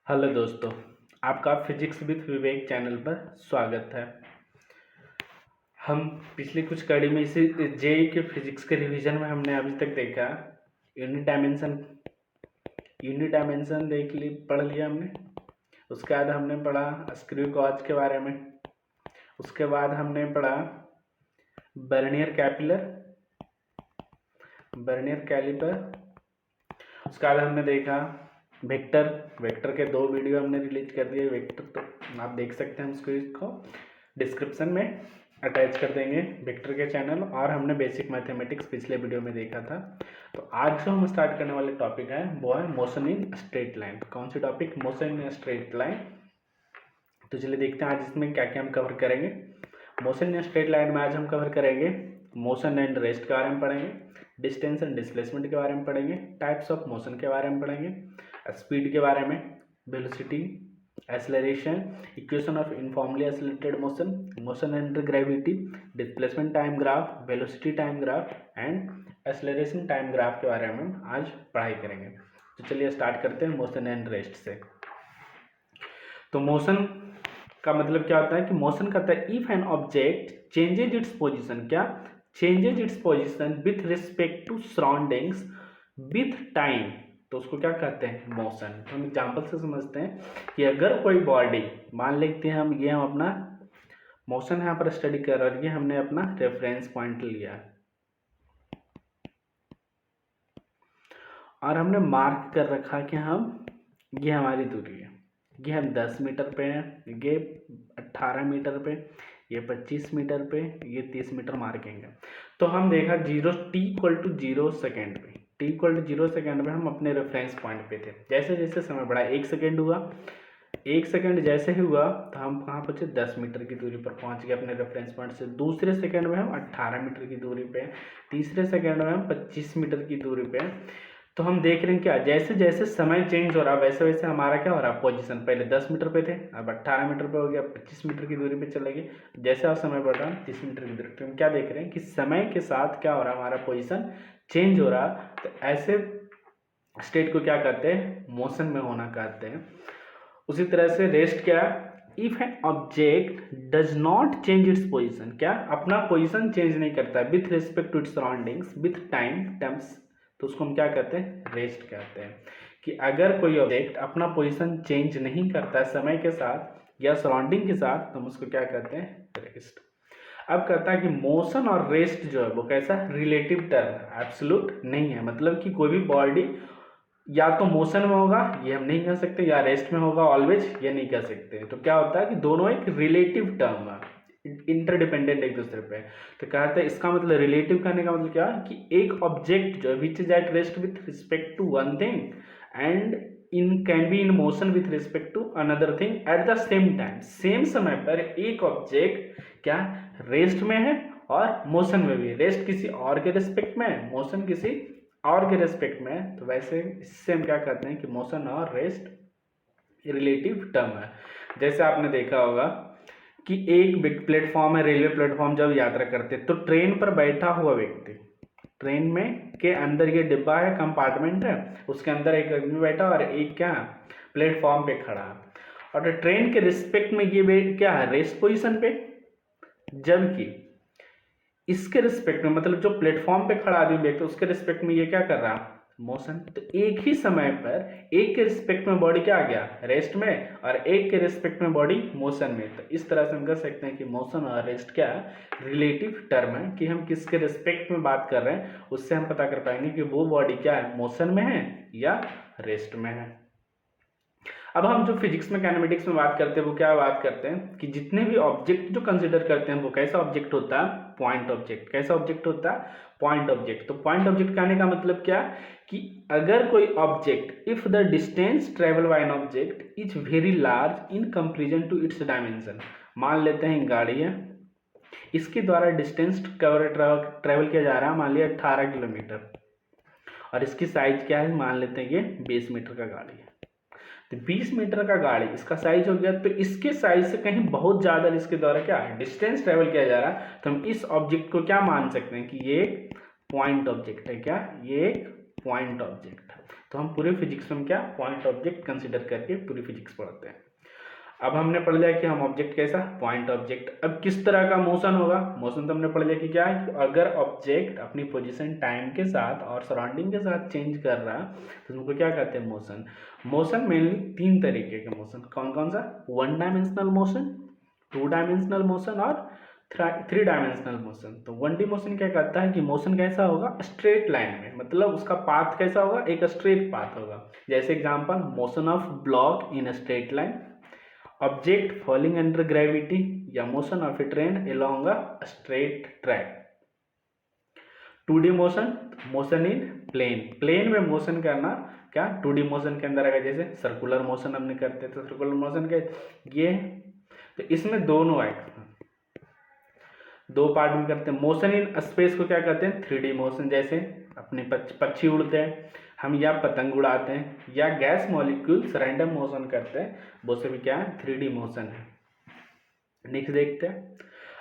Hello दोस्तों, आपका physics with Vivek channel पर स्वागत है। हम पिछली कुछ कड़ी में इसी जेई के फिजिक्स के रिवीजन में हमने अभी तक देखा यूनिट डायमेंशन पढ़ लिया हमने। उसके बाद हमने पढ़ा स्क्रू गॉज के बारे में। उसके बाद हमने पढ़ा बर्नियर कैलिपर। उसके बाद हमने देखा वेक्टर के 2 वीडियो हमने रिलीज कर दिए। वेक्टर तो आप देख सकते हैं, इसको डिस्क्रिप्शन में अटैच कर देंगे वेक्टर के चैनल। और हमने बेसिक मैथमेटिक्स पिछले वीडियो में देखा था। तो आज जो हम स्टार्ट करने वाले टॉपिक है वो है मोशन इन स्ट्रेट लाइन। कौन सी topic? Motion in straight line. तो चलिए देखते हैं आज इसमें क्या क्या हम कवर करेंगे। मोशन इन स्ट्रेट लाइन में आज हम कवर करेंगे मोशन एंड रेस्ट के बारे में पढ़ेंगे, डिस्टेंस एंड डिस्प्लेसमेंट के बारे में पढ़ेंगे, टाइप्स ऑफ मोशन के बारे में पढ़ेंगे, स्पीड के बारे में, velocity, acceleration, equation of uniformly accelerated motion, motion under gravity, displacement time graph, velocity time graph and acceleration time graph के बारे में आज पढ़ाई करेंगे। तो चलिए स्टार्ट करते हैं मोशन एंड रेस्ट से। तो मोशन का मतलब क्या होता है कि मोशन कहता है if an object changes its position, क्या changes its position with respect to surroundings with time, तो उसको क्या कहते हैं? मोशन। तो हम एग्जांपल से समझते हैं कि अगर कोई बॉडी, मान लेते हैं हम अपना मोशन यहाँ पर स्टडी कर रहे हैं, ये हमने अपना रेफरेंस पॉइंट लिया और हमने मार्क कर रखा कि ये हमारी दूरी है, ये हम 10 मीटर पे हैं, ये 18 मीटर पे, ये 25 मीटर पे, ये 30 मीटर मार्केंगे। तो हम देखा t=0 सेकेंड पे, t=0 सेकेंड में हम अपने रेफरेंस पॉइंट पे थे। जैसे जैसे समय बढ़ा, 1 सेकेंड हुआ, 1 सेकेंड जैसे ही हुआ तो हम कहाँ पहुँचे? 10 मीटर की दूरी पर पहुँच गए अपने रेफरेंस पॉइंट से। दूसरे सेकेंड में हम 18 मीटर की दूरी पे, तीसरे सेकेंड में हम 25 मीटर की दूरी पे। तो हम देख रहे हैं क्या जैसे जैसे समय चेंज हो रहा है वैसे वैसे हमारा क्या हो रहा है? पोजीशन पहले 10 मीटर पे थे, अब 18 मीटर पे हो गया, 25 मीटर की दूरी पे चले गए। जैसे आप समय बढ़ रहा है 30 मीटर की दूरी पे, हम क्या देख रहे हैं कि समय के साथ क्या हो रहा है? हमारा पोजीशन चेंज हो रहा है। तो ऐसे स्टेट को क्या कहते हैं? मोशन में होना कहते हैं। उसी तरह से रेस्ट क्या है? If an object does not change its position, क्या अपना पोजिशन चेंज नहीं करता है with respect to its surroundings with time terms, तो उसको हम क्या कहते हैं? रेस्ट कहते हैं। कि अगर कोई ऑब्जेक्ट अपना पोजीशन चेंज नहीं करता है समय के साथ या सराउंडिंग के साथ, तो हम उसको क्या कहते हैं? रेस्ट। अब कहता है कि मोशन और रेस्ट जो है वो कैसा? रिलेटिव टर्म, एब्सोल्यूट नहीं है। मतलब कि कोई भी बॉडी या तो मोशन में होगा, ये हम नहीं कह सकते, या रेस्ट में होगा ऑलवेज, ये नहीं कह सकते। तो क्या होता है कि दोनों एक रिलेटिव टर्म है, इंटरडिपेंडेंट एक दूसरे पे। तो कहते हैं इसका मतलब रिलेटिव कहने का मतलब क्या कि एक ऑब्जेक्ट जो which is at rest with respect to one thing and can be in motion with respect to another thing at the same time. Same समय पर एक ऑब्जेक्ट क्या रेस्ट में है और मोशन में भी है। रेस्ट किसी और के रिस्पेक्ट में है, मोशन किसी और के रेस्पेक्ट में है। तो वैसे इससे हम क्या कहते हैं कि मोशन और रेस्ट रिलेटिव टर्म है। जैसे आपने देखा होगा कि एक बिग प्लेटफॉर्म है, रेलवे प्लेटफॉर्म, जब यात्रा करते तो ट्रेन पर बैठा हुआ व्यक्ति, ट्रेन में के अंदर ये डिब्बा है, कंपार्टमेंट है, उसके अंदर एक आदमी बैठा और एक क्या प्लेटफॉर्म पे खड़ा है, और ट्रेन के रिस्पेक्ट में ये क्या है? रेस्ट पोजीशन पे। जबकि इसके रिस्पेक्ट में, मतलब जो प्लेटफॉर्म पे खड़ा आदमी व्यक्ति, उसके रिस्पेक्ट में ये क्या कर रहा है? मोशन। तो एक ही समय पर एक के रिस्पेक्ट में बॉडी क्या आ गया? रेस्ट में, और एक के रिस्पेक्ट में बॉडी मोशन में। तो इस तरह से हम कह सकते हैं कि मोशन और रेस्ट क्या है? रिलेटिव टर्म है, कि हम किसके रिस्पेक्ट में बात कर रहे हैं, उससे हम पता कर पाएंगे कि वो बॉडी क्या है? मोशन में है या रेस्ट में है। अब हम जो फिजिक्स में काइनेमेटिक्स में बात करते हैं वो क्या बात करते हैं कि जितने भी ऑब्जेक्ट जो कंसीडर करते हैं वो कैसा ऑब्जेक्ट होता है? Point object. कैसा ऑब्जेक्ट होता है? Point object. तो पॉइंट ऑब्जेक्ट कहने का मतलब क्या कि अगर कोई object, if the distance travel by an object is very large in comparison to its dimension. मान लेते हैं गाड़ी है, इसके द्वारा डिस्टेंस ट्रेवल किया जा रहा है, मान लिया 18 किलोमीटर, और इसकी साइज क्या है? मान लेते हैं ये 20 मीटर का गाड़ी है। तो 20 मीटर का गाड़ी इसका साइज हो गया, तो इसके साइज से कहीं बहुत ज्यादा इसके द्वारा क्या है? डिस्टेंस ट्रेवल किया जा रहा है। तो हम इस ऑब्जेक्ट को क्या मान सकते हैं कि ये एक पॉइंट ऑब्जेक्ट है। क्या ये एक पॉइंट ऑब्जेक्ट। तो हम पूरे फिजिक्स में क्या पॉइंट ऑब्जेक्ट कंसिडर करके पूरी फिजिक्स पढ़ते हैं। अब हमने पढ़ लिया कि हम ऑब्जेक्ट कैसा पॉइंट ऑब्जेक्ट। अब किस तरह का मोशन होगा, मोशन तो हमने पढ़ लिया कि क्या है कि अगर ऑब्जेक्ट अपनी पोजीशन टाइम के साथ और सराउंडिंग के साथ चेंज कर रहा तो उनको क्या कहते हैं मोशन। मोशन मेनली 3 तरीके के मोशन, कौन कौन सा, 1 डायमेंशनल मोशन, 2 डायमेंशनल मोशन और 3 डायमेंशनल मोशन। तो 1D मोशन क्या करता है कि मोशन कैसा होगा स्ट्रेट लाइन में, मतलब उसका पाथ कैसा होगा, एक स्ट्रेट पाथ होगा। जैसे example motion of block in straight line, object falling under gravity, या motion of a train along a straight track. 2D motion, motion in plane, plane में मोशन करना क्या 2D मोशन के अंदर आएगा। जैसे सर्कुलर मोशन हमने करते थे, सर्कुलर मोशन के ये, तो इसमें दोनों आएगा, 2 पार्ट में करते हैं। मोशन इन स्पेस को क्या कहते हैं 3D मोशन, जैसे अपने पक्षी उड़ते हैं हम, या पतंग उड़ाते हैं, या गैस मॉलिक्यूल्स रैंडम मोशन करते हैं, वो सभी क्या है 3D मोशन है। नेक्स्ट देखते हैं।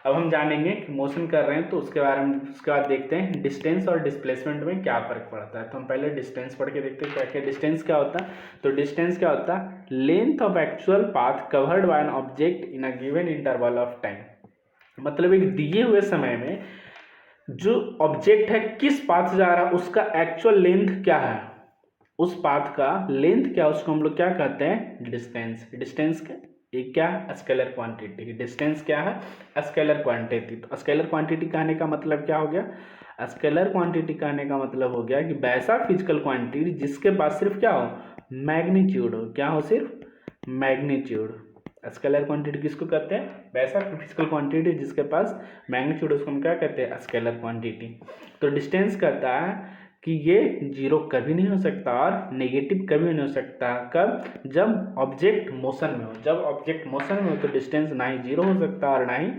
अब हम जानेंगे कि मोशन कर रहे हैं तो उसके बारे में, उसके बाद देखते हैं डिस्टेंस और डिस्प्लेसमेंट में क्या फर्क पड़ता है। तो हम पहले डिस्टेंस पढ़ के देखते हैं क्या क्या डिस्टेंस क्या होता है। तो डिस्टेंस क्या होता है, length of actual path covered by an object in a given interval of time. मतलब एक दिए हुए समय में जो ऑब्जेक्ट है किस पाथ से जा रहा है उसका एक्चुअल लेंथ क्या है, उस पाथ का लेंथ क्या, उसको हम लोग क्या कहते हैं डिस्टेंस। डिस्टेंस का एक क्या है स्केलर क्वांटिटी, डिस्टेंस क्या है स्केलर क्वांटिटी। तो स्केलर क्वांटिटी कहने का मतलब क्या हो गया, स्केलर क्वांटिटी कहने का मतलब हो गया कि वैसा फिजिकल क्वांटिटी जिसके पास सिर्फ क्या हो मैग्नीट्यूड हो, क्या हो सिर्फ मैग्नीट्यूड। स्केलर क्वांटिटी किसको कहते हैं, वैसा फिजिकल क्वांटिटी जिसके पास मैग्नीट्यूड, उसको हम क्या कहते हैं स्केलर क्वांटिटी। तो डिस्टेंस कहता है कि ये जीरो कभी नहीं हो सकता और नेगेटिव कभी नहीं हो सकता, कब, जब ऑब्जेक्ट मोशन में हो। जब ऑब्जेक्ट मोशन में हो तो डिस्टेंस ना ही जीरो हो सकता और ना ही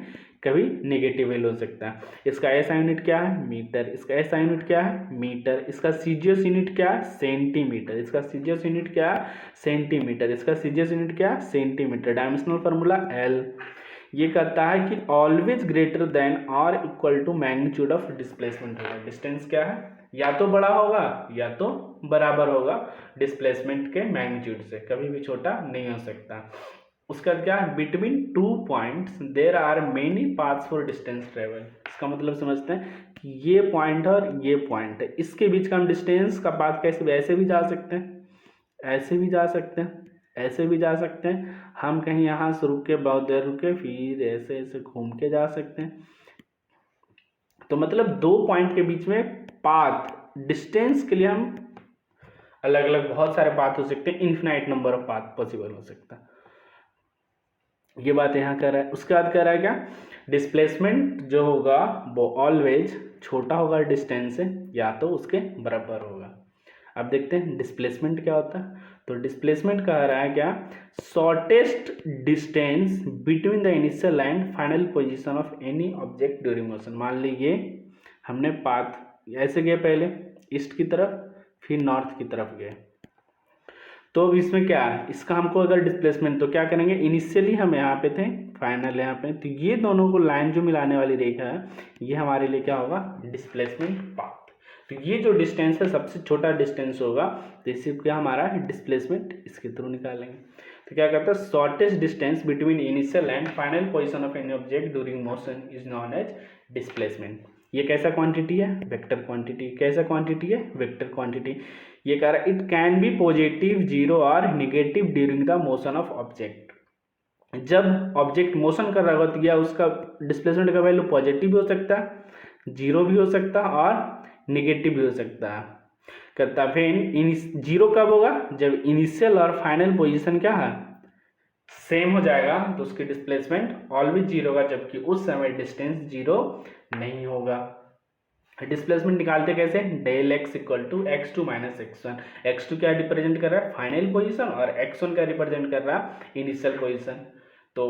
कभी नेगेटिव वैल्यू हो सकता है। इसका एस यूनिट क्या है मीटर, इसका एस यूनिट क्या है मीटर, इसका सीजीएस यूनिट क्या है सेंटीमीटर, इसका सीजीएस यूनिट क्या है सेंटीमीटर, इसका सीजीएस यूनिट क्या है सेंटीमीटर। डायमेंशनल फार्मूला एल, ये कहता है कि ऑलवेज ग्रेटर देन और equal to magnitude of displacement होगा। डिस्टेंस क्या है या तो बड़ा होगा या तो बराबर होगा डिस्प्लेसमेंट के मैग्नीट्यूड से, कभी भी छोटा नहीं हो सकता। उसका क्या between 2 points there are many paths for distance travel. इसका मतलब समझते हैं कि ये पॉइंट और ये पॉइंट है, इसके बीच का हम डिस्टेंस का पाथ कैसे, ऐसे भी जा सकते हैं, ऐसे भी जा सकते हैं, ऐसे भी जा सकते हैं। हम कहीं यहाँ से रुक के बहुत देर रुके फिर ऐसे ऐसे घूम के जा सकते हैं। तो मतलब 2 पॉइंट के बीच में पाथ डिस्टेंस के लिए हम अलग अलग बहुत सारे पाथ हो सकते हैं, infinite number of path possible हो सकता है। ये बात यहाँ कर रहा है। उसके बाद कह रहा है क्या डिस्प्लेसमेंट जो होगा वो ऑलवेज छोटा होगा डिस्टेंस से या तो उसके बराबर होगा। अब देखते हैं डिस्प्लेसमेंट क्या होता है। तो डिस्प्लेसमेंट कह रहा है क्या shortest distance between the initial and final position of any object during motion. मान लीजिए हमने पाथ ऐसे गए, पहले ईस्ट की तरफ फिर नॉर्थ की तरफ गए, तो इसमें क्या है इसका हमको अगर डिस्प्लेसमेंट तो क्या करेंगे, इनिशियली हम यहाँ पे थे फाइनल यहाँ पे, तो ये दोनों को लाइन जो मिलाने वाली रेखा है ये हमारे लिए क्या होगा डिस्प्लेसमेंट पाथ। तो ये जो डिस्टेंस है सबसे छोटा डिस्टेंस होगा, तो इसी क्या हमारा डिस्प्लेसमेंट इसके थ्रू निकालेंगे। तो क्या कहता है shortest distance between initial and final position of any object during motion is known as displacement. ये कैसा क्वांटिटी है वेक्टर क्वांटिटी, कैसा क्वांटिटी है वेक्टर क्वांटिटी। ये कह रहा है it can be positive zero और negative during the motion of object. जब ऑब्जेक्ट मोशन कर रहा होगा तो क्या उसका डिस्प्लेसमेंट का वैल्यू पॉजिटिव भी हो सकता है, जीरो भी हो सकता है और निगेटिव भी हो सकता है। करता फिर जीरो कब होगा जब इनिशियल और फाइनल पोजीशन क्या है सेम हो जाएगा, तो उसकी डिस्प्लेसमेंट ऑलवेज जीरो होगा, जबकि उस समय डिस्टेंस जीरो नहीं होगा। डिस्प्लेसमेंट निकालते कैसे, del x equal to x2 minus x1। x2 क्या रिप्रेजेंट कर रहा है फाइनल पोजीशन और x1 क्या रिप्रेजेंट कर रहा है इनिशियल पोजीशन। तो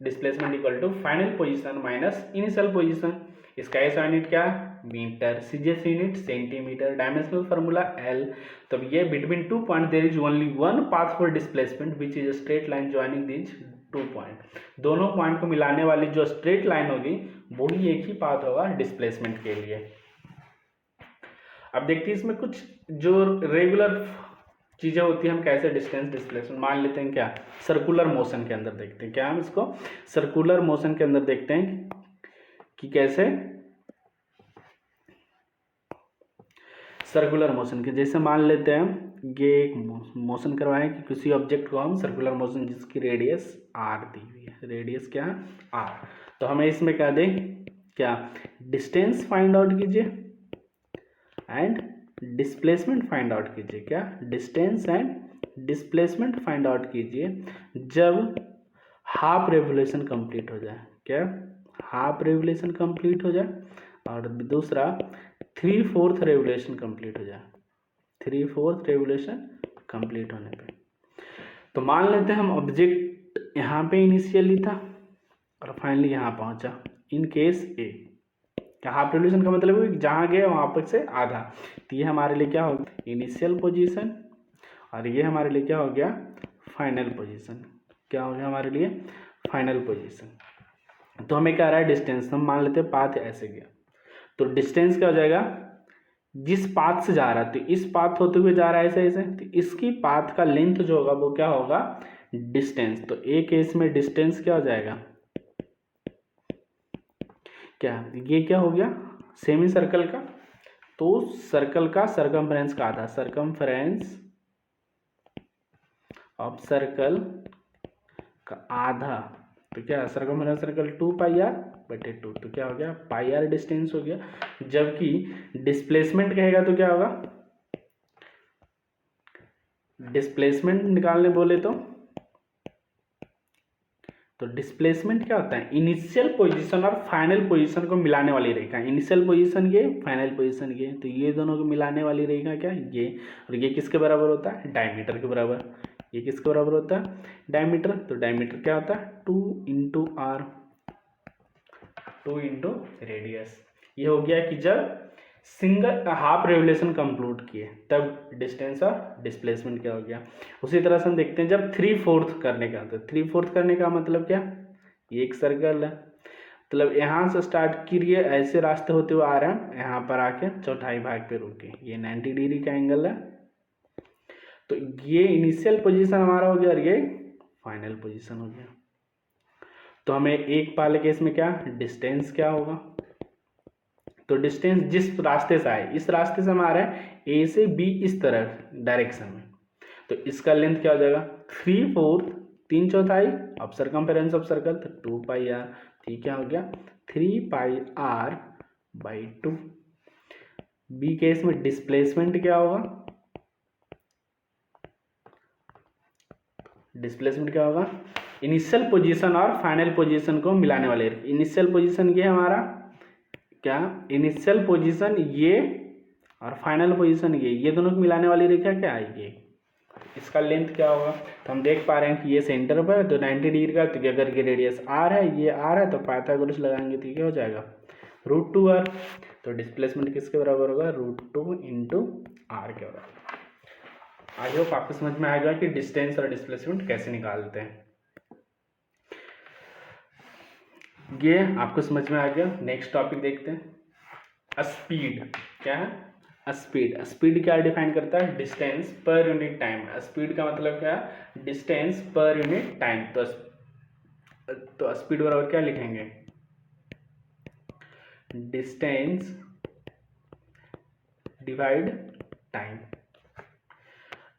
displacement equal to final position minus initial position. इसका एस यूनिट क्या metre, CGS unit centimetre, dimensional formula L. तो ये between 2 point there is only one path for displacement which is a straight line joining this 2 point. दोनों point को मिलाने वाली जो straight line होगी वही एक ही पाथ होगा डिस्प्लेसमेंट के लिए। अब देखते हैं इसमें कुछ जो रेगुलर चीज़ें होती हैं, हम कैसे डिस्टेंस डिस्प्लेसमेंट मान लेते हैं। क्या सर्कुलर मोशन के अंदर देखते हैं, क्या हम इसको सर्कुलर मोशन के अंदर देखते हैं कि कैसे सर्कुलर मोशन के, जैसे मान लेते हैं ये एक मोशन करवाएं कि किसी ऑब्जेक्ट को हम सर्कुलर मोशन जिसकी रेडियस आर दी हुई है, रेडियस क्या है आर, तो हमें इसमें क्या दें, क्या डिस्टेंस फाइंड आउट कीजिए एंड डिस्प्लेसमेंट फाइंड आउट कीजिए। क्या distance and displacement find out कीजिए जब हाफ रेवोल्यूशन कंप्लीट हो जाए। क्या हाफ रेवोल्यूशन कंप्लीट हो जाए, और दूसरा 3/4 रेवोल्यूशन कंप्लीट हो जाए, 3/4 रेवोल्यूशन कंप्लीट होने पे। तो मान लेते हैं हम ऑब्जेक्ट यहाँ पे इनिशियली था और फाइनली यहाँ पहुँचा। In case A half revolution का मतलब है जहाँ गए वहाँ पर से आधा, तो ये हमारे लिए क्या हो गया इनिशियल पोजीशन, और ये हमारे लिए क्या हो गया फाइनल पोजीशन। क्या हो गया हमारे लिए फाइनल पोजीशन। तो हमें क्या रहा है डिस्टेंस, हम मान लेते हैं पाथ ऐसे गया, तो डिस्टेंस क्या हो जाएगा जिस पाथ से जा रहा है, तो इस पाथ होते हुए जा रहा है ऐसे ऐसे, तो इसकी पाथ का लेंथ जो होगा वो क्या होगा डिस्टेंस। तो ए केस में डिस्टेंस क्या हो जाएगा, क्या ये क्या हो गया सेमी सर्कल का, तो सर्कल का सरकमफ्रेंस का आधा, सरकमफ्रेंस ऑफ सर्कल का आधा, तो क्या सरकमफ्रेंस सर्कल 2πr/2, तो क्या हो गया πr डिस्टेंस हो गया। जबकि डिस्प्लेसमेंट कहेगा तो क्या होगा, डिस्प्लेसमेंट निकालने बोले तो डिस्प्लेसमेंट क्या होता है इनिशियल पोजीशन और फाइनल पोजीशन को मिलाने वाली रेखा। इनिशियल पोजीशन ये फाइनल पोजीशन ये, तो ये दोनों को मिलाने वाली रेखा क्या ये, और ये किसके बराबर होता है डायमीटर के बराबर। ये किसके बराबर होता है डायमीटर, तो डायमीटर क्या होता है 2 × r, 2 × रेडियस। ये हो गया कि जब सिंगल हाफ रेवोल्यूशन कंप्लीट किए तब डिस्टेंस और डिस्प्लेसमेंट क्या हो गया। उसी तरह से हम देखते हैं जब 3/4 करने का, तो 3/4 करने का मतलब क्या, ये एक सर्कल है, मतलब यहाँ से स्टार्ट करिए ऐसे रास्ते होते हुए आ रहे हैं, यहाँ पर आके चौथाई भाग पे रुके, ये 90 डिग्री का एंगल है। तो ये इनिशियल पोजीशन हमारा हो गया और ये फाइनल पोजीशन हो गया। तो हमें एक वाले केस में क्या डिस्टेंस क्या होगा, तो डिस्टेंस जिस रास्ते से आए, इस रास्ते से हम आ रहे हैं ए से बी इस तरफ डायरेक्शन में, तो इसका लेंथ क्या हो जाएगा 3/4 3/4 ऑफ सरकमफेरेंस ऑफ सर्कल, तो 2πr, ठीक क्या हो गया 3πr/2। बी केस में डिस्प्लेसमेंट क्या होगा, डिस्प्लेसमेंट क्या होगा इनिशियल पोजीशन और फाइनल पोजीशन को मिलाने वाले, इनिशियल पोजीशन ये हमारा क्या इनिशियल पोजीशन ये और फाइनल पोजीशन ये दोनों को मिलाने वाली रेखा क्या है ये, इसका लेंथ क्या होगा। तो हम देख पा रहे हैं कि ये सेंटर पर तो 90 डिग्री का, तो अगर ये रेडियस r है ये r है, तो पाइथागोरस लगाएंगे तो क्या हो जाएगा √2r। तो डिस्प्लेसमेंट किसके बराबर होगा √2 × r के बराबर। आई होप आपको समझ में आएगा कि डिस्टेंस और डिस्प्लेसमेंट कैसे निकालते हैं, ये आपको समझ में आ गया। नेक्स्ट टॉपिक देखते हैं स्पीड। क्या है स्पीड, स्पीड क्या डिफाइन करता है distance per unit time. Speed का मतलब क्या है डिस्टेंस पर यूनिट टाइम। तो स्पीड बराबर क्या लिखेंगे डिस्टेंस डिवाइड टाइम।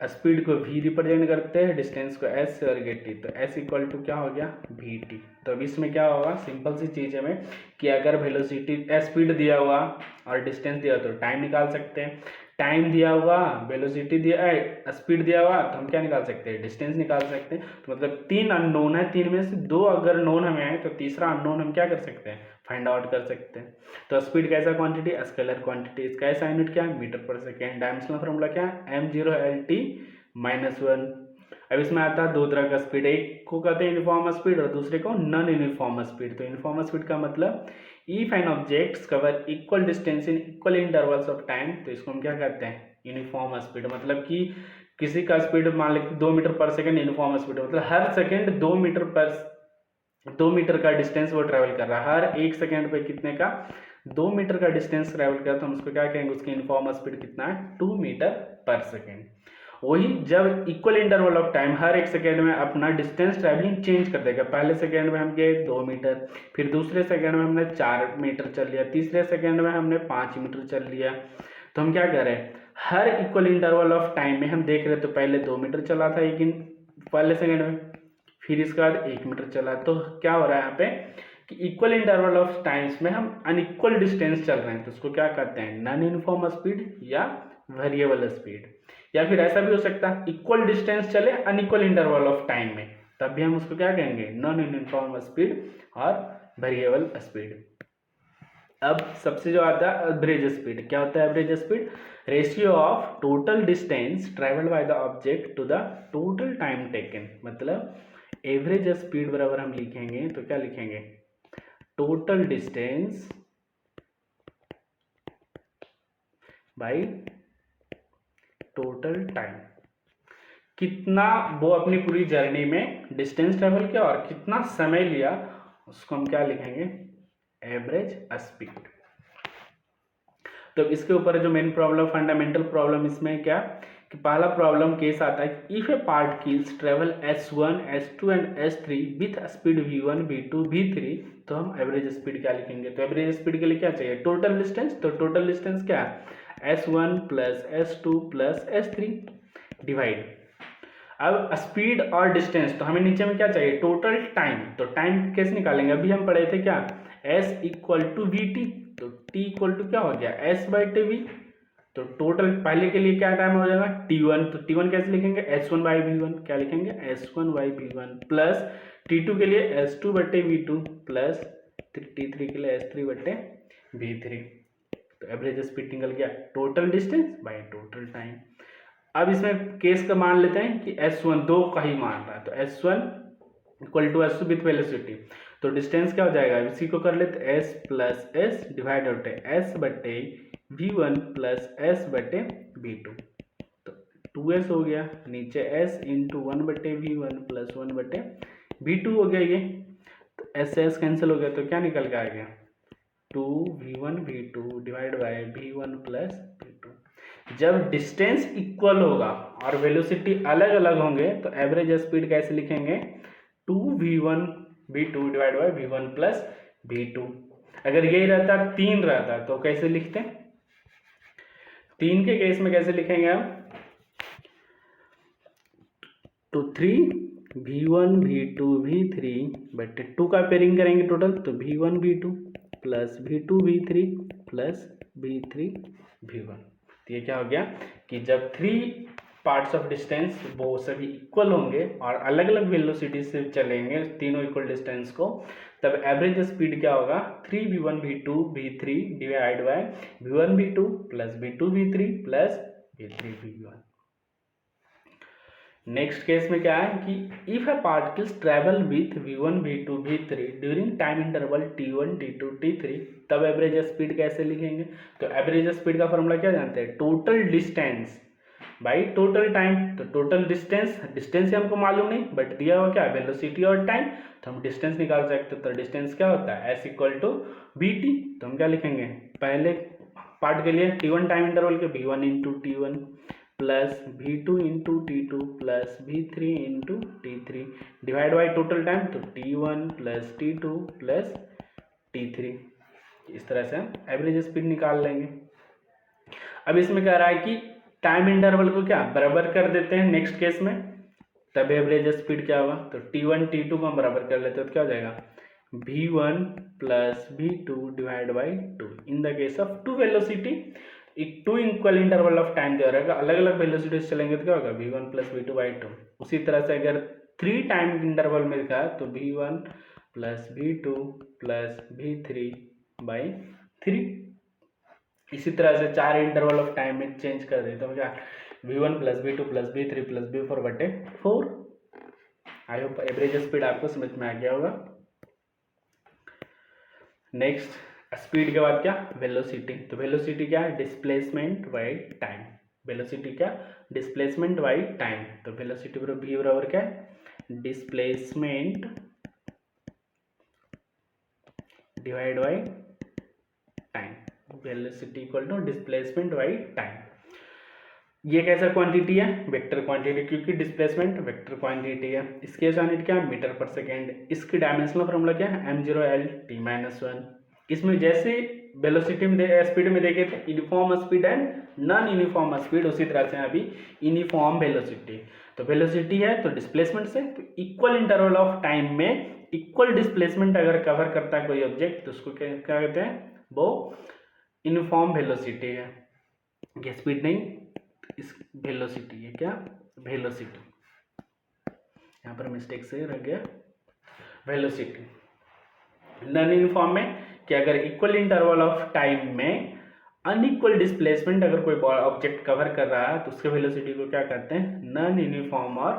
स्पीड को v रिप्रेजेंट करते हैं, डिस्टेंस को s और ये t, तो s इक्वल टू क्या हो गया vt। तो अब इसमें क्या होगा सिंपल सी चीज़ है में कि अगर वेलोसिटी स्पीड दिया हुआ और डिस्टेंस दिया तो टाइम निकाल सकते हैं, टाइम दिया हुआ वेलोसिटी दिया स्पीड दिया हुआ तो हम क्या निकाल सकते हैं डिस्टेंस निकाल सकते हैं। तो मतलब 3 अननोन है, 3 में से 2 अगर नोन हमें है तो तीसरा अननोन हम क्या कर सकते हैं फाइंड आउट कर सकते हैं। तो स्पीड कैसा क्वांटिटी स्केलर क्वांटिटी, इसका ऐसा यूनिट क्या है मीटर पर सेकेंड। डायमेंशनल फार्मूला क्या है m0LT-1। अब इसमें आता है दो तरह का स्पीड, एक को कहते हैं यूनिफॉर्म स्पीड और दूसरे को नॉन यूनिफॉर्म स्पीड। तो यूनिफॉर्म स्पीड का मतलब if an objects cover equal distance in equal intervals of time, तो इसको हम क्या कहते हैं यूनिफॉर्म स्पीड। मतलब कि किसी का स्पीड मान लेते 2 मीटर पर सेकेंड, यूनिफॉर्म स्पीड मतलब हर सेकेंड 2 मीटर का डिस्टेंस वो ट्रेवल कर रहा है, हर 1 सेकेंड पे कितने का 2 मीटर का डिस्टेंस ट्रैवल किया तो हम उसको क्या कहेंगे, उसकी यूनिफॉर्म स्पीड कितना है 2 मीटर पर सेकेंड। वही जब इक्वल इंटरवल ऑफ टाइम हर एक सेकेंड में अपना डिस्टेंस ट्रैवलिंग चेंज कर देगा। पहले सेकेंड में हम गए 2 मीटर, फिर दूसरे सेकेंड में हमने 4 मीटर चल लिया, तीसरे सेकेंड में हमने 5 मीटर चल लिया। तो हम क्या कर रहे हैं, हर इक्वल इंटरवल ऑफ टाइम में हम देख रहे हैं, तो पहले 2 मीटर चला था पहले सेकेंड में, फिर इसके बाद 1 मीटर चला। तो क्या हो रहा है यहाँ पे कि इक्वल इंटरवल ऑफ टाइम्स में हम अनइक्वल डिस्टेंस चल रहे हैं, तो उसको क्या कहते हैं, नॉन यूनिफॉर्म स्पीड या वेरिएबल स्पीड। या फिर ऐसा भी हो सकता है इक्वल डिस्टेंस चले अनइक्वल इंटरवल ऑफ टाइम में, तब भी हम उसको क्या कहेंगे, नॉन यूनिफॉर्म स्पीड और वेरिएबल स्पीड। अब सबसे जो आता है एवरेज स्पीड, क्या होता है average speed, ratio of total distance travelled by the object to the total time taken. मतलब एवरेज स्पीड बराबर हम लिखेंगे तो क्या लिखेंगे, total distance by total time. कितना वो अपनी पूरी जर्नी में डिस्टेंस ट्रेवल किया और कितना समय लिया, उसको हम क्या लिखेंगे, एवरेज स्पीड। तो इसके ऊपर जो मेन प्रॉब्लम, फंडामेंटल प्रॉब्लम इसमें क्या कि पहला प्रॉब्लम केस आता है, if A particles travel s1 s2 and s3 with speed v1 v2 v3, तो हम एवरेज स्पीड क्या लिखेंगे। तो एवरेज स्पीड के लिए क्या चाहिए, टोटल डिस्टेंस। तो टोटल डिस्टेंस क्या है, s1 plus s2 plus s3 divide. अब स्पीड और डिस्टेंस, तो हमें नीचे में क्या चाहिए, टोटल टाइम। तो टाइम कैसे निकालेंगे, अभी हम पढ़े थे क्या, s equal to V T, तो t इक्वल टू क्या हो गया, s बाई टी वी। तो टोटल पहले के लिए क्या टाइम हो जाएगा t1, तो t1 कैसे लिखेंगे, s1 बाई v1, क्या लिखेंगे s1 by v1 plus t2 के लिए s2 बट्टे v2 प्लस t3 के लिए s3 बट्टे v3। तो एवरेज स्पीड निकल गया total distance by total time. अब इसमें केस का मान लेते हैं कि s1 दो का ही मान रहा है, तो s1 equal to s2 with velocity, तो डिस्टेंस क्या हो जाएगा, इसी को कर लेते s प्लस एस डिवाइड होते s बट्टे v1 प्लस s बट्टे v2, तो 2s हो गया, नीचे s इंटू 1 बट्टे v1 प्लस 1 बट्टे v2 हो गया ये, तो s कैंसिल हो गया, तो क्या निकल के आ गया 2v1 v2 divide by v1 plus v2। जब डिस्टेंस इक्वल होगा और वेलोसिटी अलग अलग होंगे तो एवरेज स्पीड कैसे लिखेंगे, 2v1 v2 divide by v1 plus v2। अगर यही रहता 3 रहता तो कैसे लिखते, 3 के केस में कैसे लिखेंगे हम, तो 3v1 v2 v3 बटे 2 का पेयरिंग करेंगे टोटल, तो v1 v2 plus v2 v3 plus v3 v1। तो ये क्या हो गया कि जब 3 पार्ट्स ऑफ डिस्टेंस वो सभी इक्वल होंगे और अलग अलग वेलोसिटी से चलेंगे तीनों इक्वल डिस्टेंस को, तब एवरेज स्पीड क्या होगा, 3v1 v2 v3 divide by v1 v2 plus v2 v3 plus v3 v1। Next case में क्या है कि if A particles travel with v1 v2 v3 during time interval t1 t2 t3, तब average speed कैसे लिखेंगे। तो average speed का formula क्या जानते हैं, total distance by total time. तो टोटल डिस्टेंस, डिस्टेंस हमको मालूम नहीं बट दिया हुआ क्या, वेलोसिटी और टाइम, तो हम डिस्टेंस निकाल सकते हैं। तो डिस्टेंस क्या होता है, s equal to B T. तो हम क्या लिखेंगे, पहले पार्ट के लिए t1 टाइम इंटरवल के v1 into T one plus v2 into T two plus v3 into T three divide by total time, तो t1 plus t2 plus t3। इस तरह से हम एवरेज स्पीड निकाल लेंगे। अब इसमें कह रहा है कि टाइम इंटरवल को क्या बराबर कर देते हैं नेक्स्ट केस में, तब एवरेज स्पीड क्या होगा, तो t1 t2 को हम बराबर कर लेते हैं, तो क्या हो जाएगा v1 plus v2 divide by 2। In the case of two velocity, एक 2 इक्वल इंटरवल ऑफ टाइम दे रहेगा, अलग अलग वेलोसिटी से चलेंगे तो क्या होगा v1 प्लस v2 बाई 2। उसी तरह से अगर 3 टाइम इंटरवल में लिखा है तो v1 plus v2 plus v3 by 3। इसी तरह से 4 इंटरवल ऑफ टाइम में चेंज कर देते हो क्या, v1 plus v2 plus v3 plus v4 बटे 4। आई होप एवरेज स्पीड आपको समझ में आ गया होगा। नेक्स्ट स्पीड के बाद क्या, वेलोसिटी। तो वेलोसिटी क्या है, डिस्प्लेसमेंट बाई टाइम। वेलोसिटी क्या, डिस्प्लेसमेंट बाई टाइम। तो वेलोसिटी v बराबर क्या है, displacement divide by time, velocity equal to displacement by time. ये कैसा क्वांटिटी है, वेक्टर क्वांटिटी, क्योंकि डिस्प्लेसमेंट वेक्टर क्वांटिटी है। इसकी यूनिट क्या है, मीटर पर सेकेंड। इसकी डायमेंशनल फॉर्मूला क्या है, m0L_t-1। इसमें जैसे वेलोसिटी में स्पीड में देखे थे uniform speed and non uniform speed, उसी तरह से अभी यूनिफॉर्म वेलोसिटी। तो वेलोसिटी है तो डिस्प्लेसमेंट से, तो इक्वल इंटरवल ऑफ टाइम में इक्वल डिस्प्लेसमेंट अगर कवर करता है कोई ऑब्जेक्ट तो उसको क्या कहते हैं, वो यूनिफॉर्म वेलोसिटी है। ये स्पीड नहीं, इस वेलोसिटी है क्या, वेलोसिटी, यहाँ पर मिस्टेक से रह गया वेलोसिटी। नॉन यूनिफॉर्म में कि अगर इक्वल इंटरवल ऑफ टाइम में अनइक्वल डिस्प्लेसमेंट अगर कोई ऑब्जेक्ट कवर कर रहा है तो उसके वेलोसिटी को क्या कहते हैं, नॉन यूनिफॉर्म और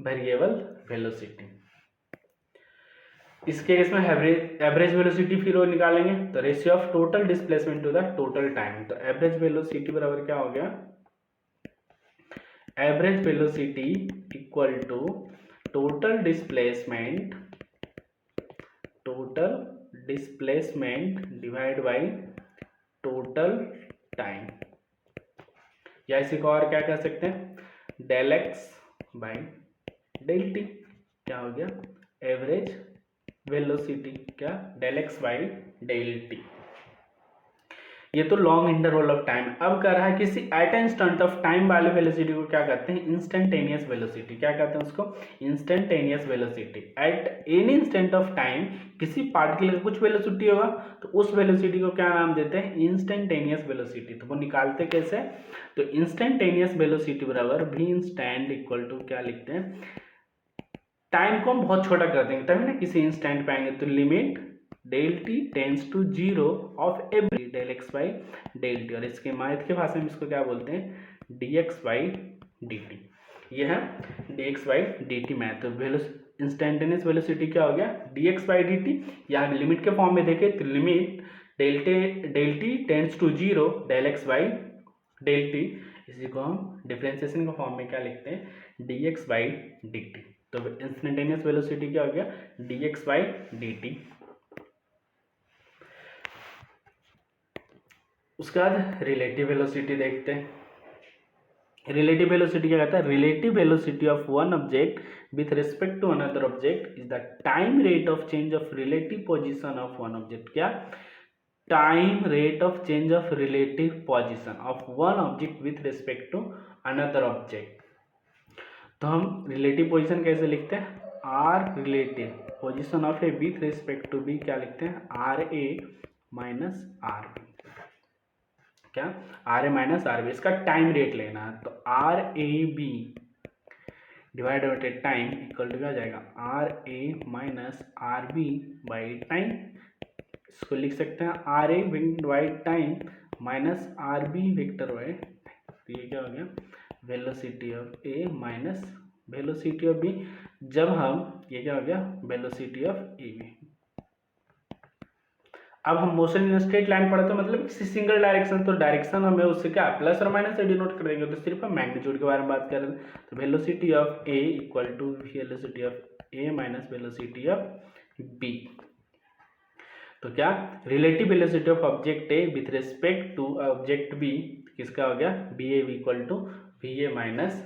वेरिएबल वेलोसिटी। इस केस में एवरेज वेलोसिटी फिर वो निकालेंगे, तो ratio of total displacement to the total time. तो एवरेज वेलोसिटी बराबर क्या हो गया, average velocity equal to total displacement divide by total time, या इसी को और क्या कह सकते हैं, del x by del T. क्या हो गया, एवरेज वेलोसिटी क्या, del x by del T. ये तो लॉन्ग इंटरवल ऑफ टाइम। अब कर रहा है किसी एट इंस्टेंट ऑफ टाइम वाले वेलोसिटी को क्या कहते हैं, इंस्टेंटेनियस वेलोसिटी। क्या कहते हैं उसको, instantaneous velocity. At any instant of time किसी पार्टिकल का कुछ वेलोसिटी होगा तो उस वेलोसिटी को क्या नाम देते हैं, इंस्टेंटेनियस वेलोसिटी। तो वो निकालते कैसे, तो इंस्टेंटेनियस वेलोसिटी बराबर v इंस्टेंट इक्वल टू क्या लिखते हैं, टाइम को हम बहुत छोटा कर देंगे तभी ना किसी इंस्टेंट पे आएंगे, तो limit del T tends to zero of every del x by del T. और इसके मैथ की भाषा में इसको क्या बोलते हैं, D x by D T. ये है D x by D T math. तो इंस्टेंटेनियस वेलोसिटी क्या हो गया, D x by D T. या लिमिट के फॉर्म में देखें तो limit del T tends to zero del x by del T. इसी को हम डिफ्रेंसिएशन के फॉर्म में क्या लिखते हैं, D x by D T. तो इंस्टेंटेनियस वेलोसिटी क्या हो गया, D x by D T. उसके बाद रिलेटिव वेलोसिटी देखते हैं। रिलेटिव वेलोसिटी क्या कहता है, relative velocity of one object with respect to another object is the time rate of change of relative position of one object. क्या, time rate of change of relative position of one object with respect to another object. तो हम relative position कैसे लिखते हैं, R relative position of A with respect to B क्या लिखते हैं, R A minus R B. क्या, R A minus R B. इसका टाइम रेट लेना है तो R A B divide by time equal to क्या हो जाएगा, R A minus R B by time. इसको लिख सकते हैं R A by time minus R B vector by. तो ये क्या हो गया, velocity of A minus velocity of B. जब हम ये क्या हो गया, वेलोसिटी ऑफ ए बी। अब हम मोशन इन स्ट्रेट लाइन पढ़ते तो मतलब किसी सिंगल डायरेक्शन, तो डायरेक्शन हमें उससे क्या प्लस और माइनस से डिनोट कर देंगे। तो सिर्फ हम मैग्नीट्यूड के बारे में बात कर रहे हैं। तो velocity of A equal to velocity of A minus velocity of B. तो क्या, relative velocity of object A with respect to object B किसका हो गया, B A equal to V A minus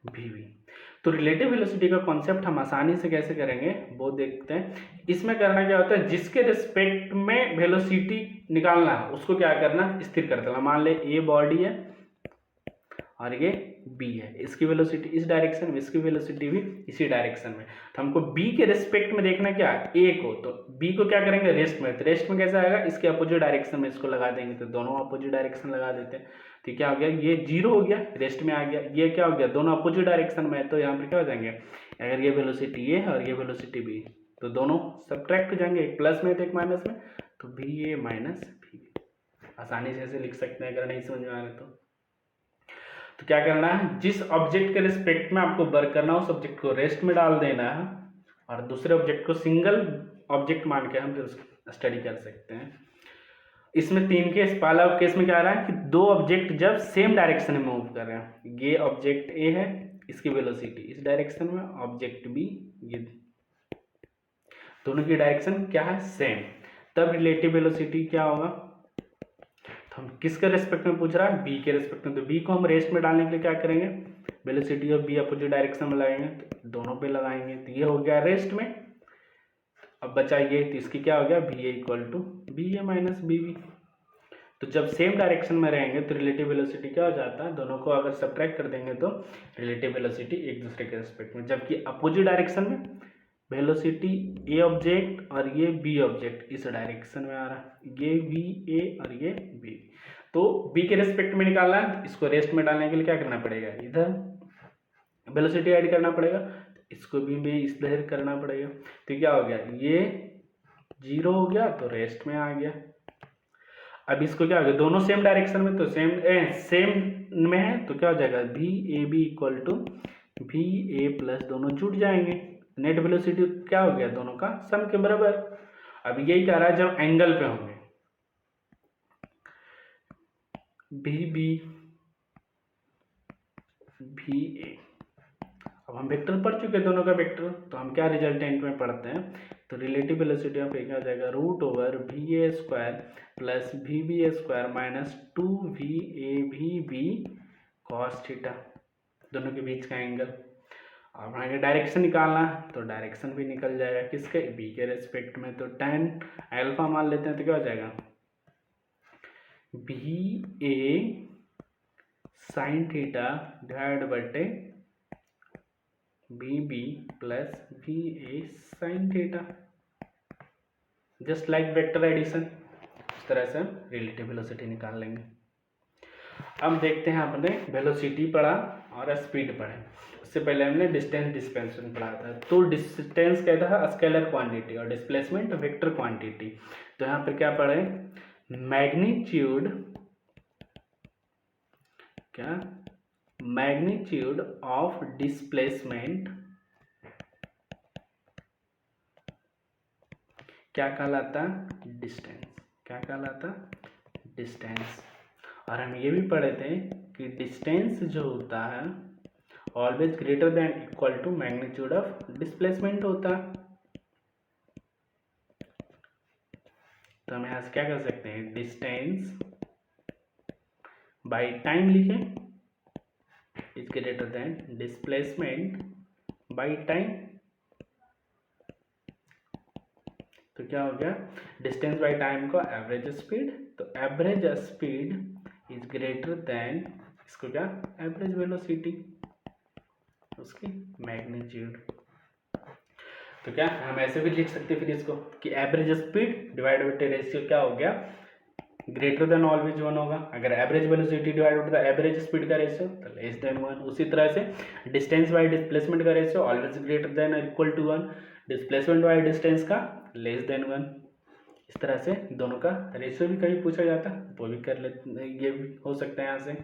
V B. तो relative velocity का concept हम आसानी से कैसे करेंगे वो देखते हैं। इसमें करना क्या होता है, जिसके रिस्पेक्ट में वेलोसिटी निकालना है उसको क्या करना, स्थिर कर देना। मान ले ए बॉडी है और ये बी है, इसकी वेलोसिटी इस डायरेक्शन में, इसकी वेलोसिटी भी इसी डायरेक्शन में। तो हमको बी के रिस्पेक्ट में देखना क्या, ए को। तो बी को क्या करेंगे, रेस्ट में। तो रेस्ट में कैसे आएगा, इसके अपोजिट डायरेक्शन में इसको लगा देंगे। तो दोनों अपोजिट डायरेक्शन लगा देते हैं। तो क्या हो गया, ये जीरो हो गया, रेस्ट में आ गया। ये क्या हो गया, दोनों अपोजिट डायरेक्शन में है। तो यहाँ पर क्या हो जाएंगे, अगर ये वेलोसिटी ए है और ये वेलोसिटी बी, तो दोनों सब्ट्रैक्ट हो जाएंगे, एक प्लस में तो एक माइनस में। तो B A minus B B आसानी से ऐसे लिख सकते हैं अगर नहीं समझ में आ रहे तो। क्या करना है, जिस ऑब्जेक्ट के रिस्पेक्ट में आपको वर्क करना है उस ऑब्जेक्ट को रेस्ट में डाल देना है और दूसरे ऑब्जेक्ट को सिंगल ऑब्जेक्ट मान के हम फिर उसको स्टडी कर सकते हैं। इसमें तीन केस। पहला केस में क्या आ रहा है कि दो ऑब्जेक्ट जब सेम डायरेक्शन में मूव कर रहे हैं, ये ऑब्जेक्ट ए है, इसकी वेलोसिटी इस डायरेक्शन में, ऑब्जेक्ट बी ये, दोनों की डायरेक्शन क्या है, सेम। तब रिलेटिव वेलोसिटी क्या होगा, हम किसके रेस्पेक्ट में पूछ रहा है, बी के रेस्पेक्ट में। तो बी को हम रेस्ट में डालने के लिए क्या करेंगे, velocity of B opposite direction में लगाएंगे, तो दोनों पे लगाएंगे, तो ये हो गया रेस्ट में। अब बचा ये, तो इसकी क्या हो गया, B A equal to B A minus B B. तो जब सेम डायरेक्शन में रहेंगे तो रिलेटिव वेलोसिटी क्या हो जाता है, दोनों को अगर सब्ट्रैक्ट कर देंगे तो रिलेटिव वेलोसिटी एक दूसरे के रेस्पेक्ट में। जबकि अपोजिट डायरेक्शन में वेलोसिटी ए ऑब्जेक्ट और ये बी ऑब्जेक्ट इस डायरेक्शन में आ रहा है, ये वी ए और ये बी। तो बी के रेस्पेक्ट में निकालना है, इसको रेस्ट में डालने के लिए क्या करना पड़ेगा, इधर वेलोसिटी ऐड करना पड़ेगा, इसको भी इधर करना पड़ेगा। तो क्या हो गया, ये 0 हो गया तो रेस्ट में आ गया। अब इसको क्या हो गया, दोनों सेम डायरेक्शन में, तो सेम में है, तो क्या हो जाएगा, V A B equal to V A plus दोनों जुड़ जाएंगे, नेट वेलोसिटी क्या हो गया, दोनों का सम के बराबर। अब यही कह रहा है जब एंगल पे होंगे, बी बी वी ए। अब हम वेक्टर पढ़ चुके हैं दोनों का वेक्टर, तो हम क्या रिजल्टेंट में पढ़ते हैं, तो रिलेटिव वेलोसिटी ऑफ ए क्या हो जाएगा, root over V A square plus V B A square minus 2 VA cos theta, दोनों के बीच का एंगल। अब हमें डायरेक्शन निकालना है, तो डायरेक्शन भी निकल जाएगा किसके, बी के रेस्पेक्ट में। तो tan अल्फा मान लेते हैं, तो क्या हो जाएगा, B A sine theta divide बटे B B plus V A sine theta, just like vector addition. इस तरह से हम रिलेटिव वेलोसिटी निकाल लेंगे। अब देखते हैं, आपने वेलोसिटी पढ़ा और स्पीड पढ़े, उससे पहले हमने डिस्टेंस डिस्प्लेसमेंट पढ़ा था। तो डिस्टेंस कहता है स्केलर क्वांटिटी और डिस्प्लेसमेंट वेक्टर क्वांटिटी। तो यहाँ पर क्या पढ़े, मैग्नीट्यूड, क्या, मैग्नीट्यूड ऑफ डिस्प्लेसमेंट क्या कहलाता, डिस्टेंस, क्या कहलाता, डिस्टेंस। और हम ये भी पढ़े थे कि डिस्टेंस जो होता है always greater than equal to magnitude of displacement होता है। तो हम यहाँ से क्या कर सकते हैं, डिस्टेंस बाई टाइम लिखें, is greater then displacement by time. तो क्या हो गया, डिस्टेंस बाई टाइम को एवरेज स्पीड, तो average speed is greater then, इसको क्या, एवरेज वेलोसिटी, उसकी मैग्नीट्यूड। तो क्या हम ऐसे भी लिख सकते हैं फिर इसको कि average speed divide by ratio क्या हो गया, ग्रेटर देन ऑलवेज 1 होगा। अगर average velocity divide by average speed का रेशियो तो लेस देन 1। उसी तरह से डिस्टेंस बाय डिस्प्लेसमेंट का रेशियो ऑलवेज ग्रेटर देन और equal to 1, displacement by distance का लेस देन 1। इस तरह से दोनों का रेशियो भी कभी पूछा जाता है, वो भी कर लेते, ये भी हो सकता है यहाँ से।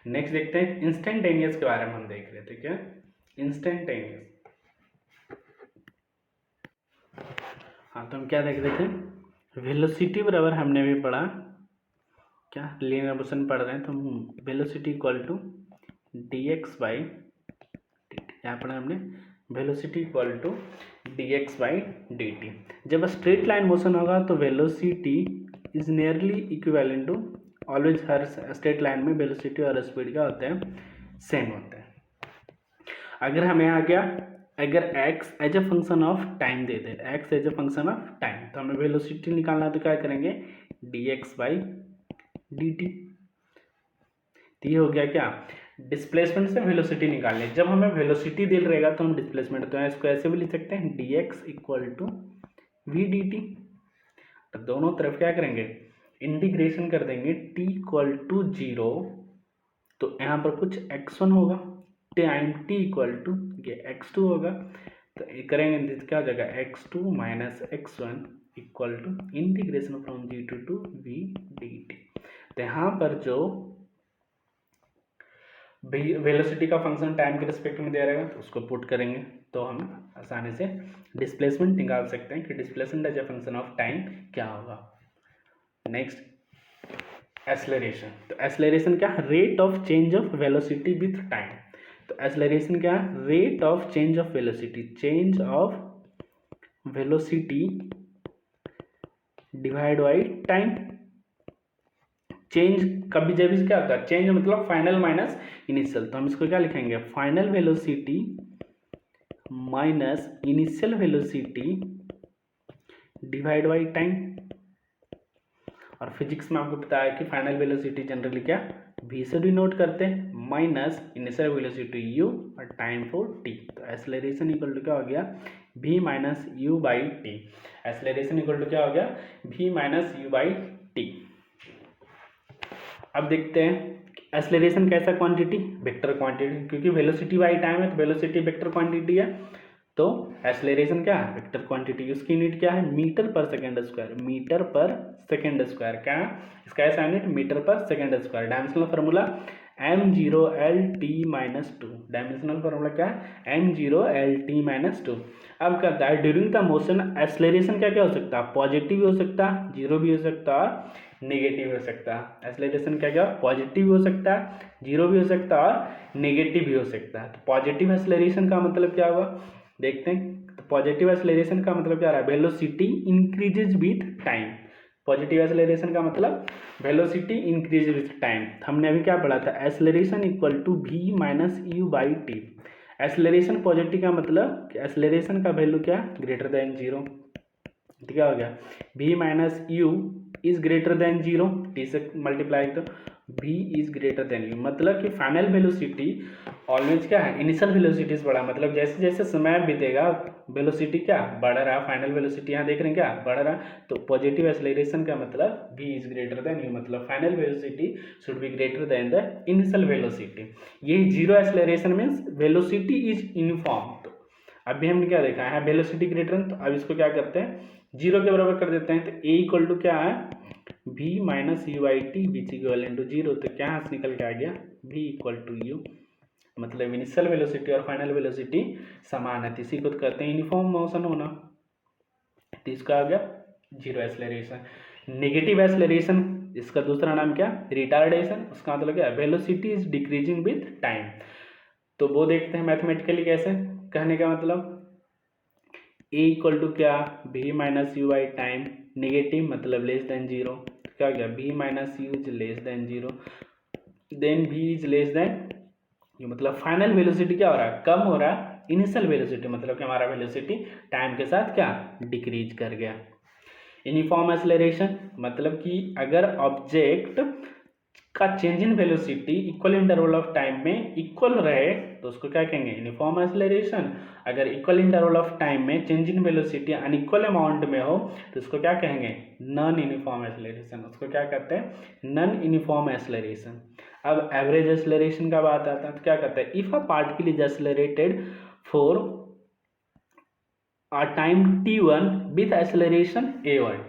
नेक्स्ट देखते हैं, इंस्टेंटेनियस के बारे में हम देख रहे थे, क्या, इंस्टेंटेनियस। हाँ, तो हम क्या देख रहे थे, वेलोसिटी बराबर हमने भी पढ़ा, क्या, लीनियर मोशन पढ़ रहे हैं, तो हम velocity equal to D x by D T, यहाँ पढ़ा हमने velocity equal to D x by D T. जब स्ट्रेट लाइन मोशन होगा तो velocity is nearly equivalent to, always हर स्ट्रेट लाइन में वेलोसिटी और स्पीड क्या होते हैं, सेम होते हैं। अगर हमें आ गया, अगर x as a function of time दे दे, x as a function of time, तो हमें वेलोसिटी निकालना है, तो क्या करेंगे, dx बाई डी टी। तो ये हो गया क्या, डिस्प्लेसमेंट से वेलोसिटी निकालनी। जब हमें वेलोसिटी दे रहेगा तो हम डिस्प्लेसमेंट, तो इसको ऐसे भी लिख सकते हैं, dx equal to we D T. तो दोनों तरफ क्या करेंगे, इंटीग्रेशन कर देंगे, t इक्वल टू 0, तो यहाँ पर कुछ x1 होगा, टाइम t इक्वल टू ये x2 होगा, तो ये करेंगे तो क्या हो जाएगा, x2 minus x1 equal to integration from g2 to v dt। तो यहाँ पर जो वेलोसिटी का फंक्शन टाइम के रिस्पेक्ट में दे रहेगा तो उसको पुट करेंगे, तो हम आसानी से डिस्प्लेसमेंट निकाल सकते हैं कि displacement as a function of time क्या होगा। Next, acceleration. तो एक्सेलरेशन क्या, rate of change of velocity with time. तो एक्सेलरेशन क्या है, rate of change of velocity, change of velocity divide by time. Change कभी जब भी क्या होता है, चेंज मतलब फाइनल माइनस इनिशियल, तो हम इसको क्या लिखेंगे, final velocity minus initial velocity divide by time. और फिजिक्स में आपको पता है कि फाइनल वेलोसिटी जनरली क्या v से डिनोट करते हैं, माइनस इनिशियल वेलोसिटी u और टाइम फॉर t। तो एक्सेलरेशन इक्वल टू क्या हो गया, v minus you by T. Acceleration equal to क्या हो गया, v minus you by T. अब देखते हैं एक्सेलरेशन कैसा क्वांटिटी, वेक्टर क्वांटिटी, क्योंकि वेलोसिटी बाई टाइम है तो वेलोसिटी वेक्टर क्वांटिटी है, तो एक्सेलरेशन क्या है, वेक्टर क्वांटिटी। उसकी यूनिट क्या है, मीटर पर सेकेंड स्क्वायर, मीटर पर सेकेंड स्क्वायर। क्या है इसका ऐसा यूनिट, मीटर पर second square. Dimensional formula m0L/t - 2। Dimensional formula क्या है, m0L/t - 2। अब क्या होता है, ड्यूरिंग द मोशन एक्सेलरेशन क्या क्या हो सकता है, पॉजिटिव भी हो सकता है, जीरो भी हो सकता है, नेगेटिव हो सकता है। एक्सेलरेशन क्या क्या, पॉजिटिव भी हो सकता है, जीरो भी हो सकता है और नेगेटिव भी हो सकता है। तो पॉजिटिव एक्सेलरेशन का मतलब क्या हुआ, देखते हैं। तो पॉजिटिव एक्सेलरेशन का मतलब क्या रहा है, velocity increases with time. Positive acceleration का मतलब वेलोसिटी इंक्रीज विथ टाइम। हमने अभी क्या पढ़ा था, acceleration equal to v minus you by T. Acceleration positive का मतलब एक्सेलरेशन का वैल्यू क्या, ग्रेटर देन जीरो। तो क्या हो गया, v minus U is greater than zero, T से मल्टीप्लाई तो v is greater than you, मतलब कि फाइनल वेलोसिटी ऑलवेज क्या है, इनिशियल वेलोसिटी से बड़ा। मतलब जैसे जैसे समय बीतेगा वेलोसिटी क्या बढ़ रहा है, फाइनल वेलोसिटी यहाँ देख रहे हैं क्या बढ़ रहा है। तो पॉजिटिव एक्सेलरेशन का मतलब v is greater than you, मतलब final velocity should be greater than the initial velocity. ये zero acceleration means velocity is uniform. तो अभी हमने क्या देखा है, वेलोसिटी ग्रेटर, तो अब इसको क्या करते हैं, जीरो के बराबर कर देते हैं। तो a इक्वल टू क्या है, v minus you by T which equal to zero. तो क्या यहाँ से निकल के आ गया, v इक्वल टू यू, मतलब इनिशियल वेलोसिटी और फाइनल वेलोसिटी समान है, इसी को कहते हैं यूनिफॉर्म मोशन होना। तो इसका आ गया जीरो एक्सेलरेशन। नेगेटिव एक्सेलरेशन, इसका दूसरा नाम क्या, रिटार्डेशन। उसका मतलब क्या, velocity is decreasing with time. तो वो देखते हैं मैथमेटिकली कैसे, कहने का मतलब a इक्वल टू क्या, v minus you by time, negative मतलब लेस देन जीरो। क्या हो गया, v minus U is less than zero, then v is less than you, मतलब फाइनल वेलोसिटी क्या हो रहा है, कम हो रहा है, इनिशियल वेलोसिटी मतलब कि हमारा वेलोसिटी टाइम के साथ क्या डिक्रीज कर गया। यूनिफॉर्म एक्सेलरेशन मतलब कि अगर ऑब्जेक्ट का change in velocity equal interval of time में इक्वल रहे तो उसको क्या कहेंगे, यूनिफॉर्म एक्सेलरेशन। अगर इक्वल इंटरवल ऑफ टाइम में change in velocity unequal amount में हो तो उसको क्या कहेंगे, नॉन यूनिफॉर्म एक्सेलरेशन। उसको क्या कहते हैं, नॉन यूनिफॉर्म एक्सेलरेशन। अब एवरेज एक्सेलरेशन का बात आता है तो क्या कहते हैं, if a particle is accelerated for a time t1 with acceleration a1,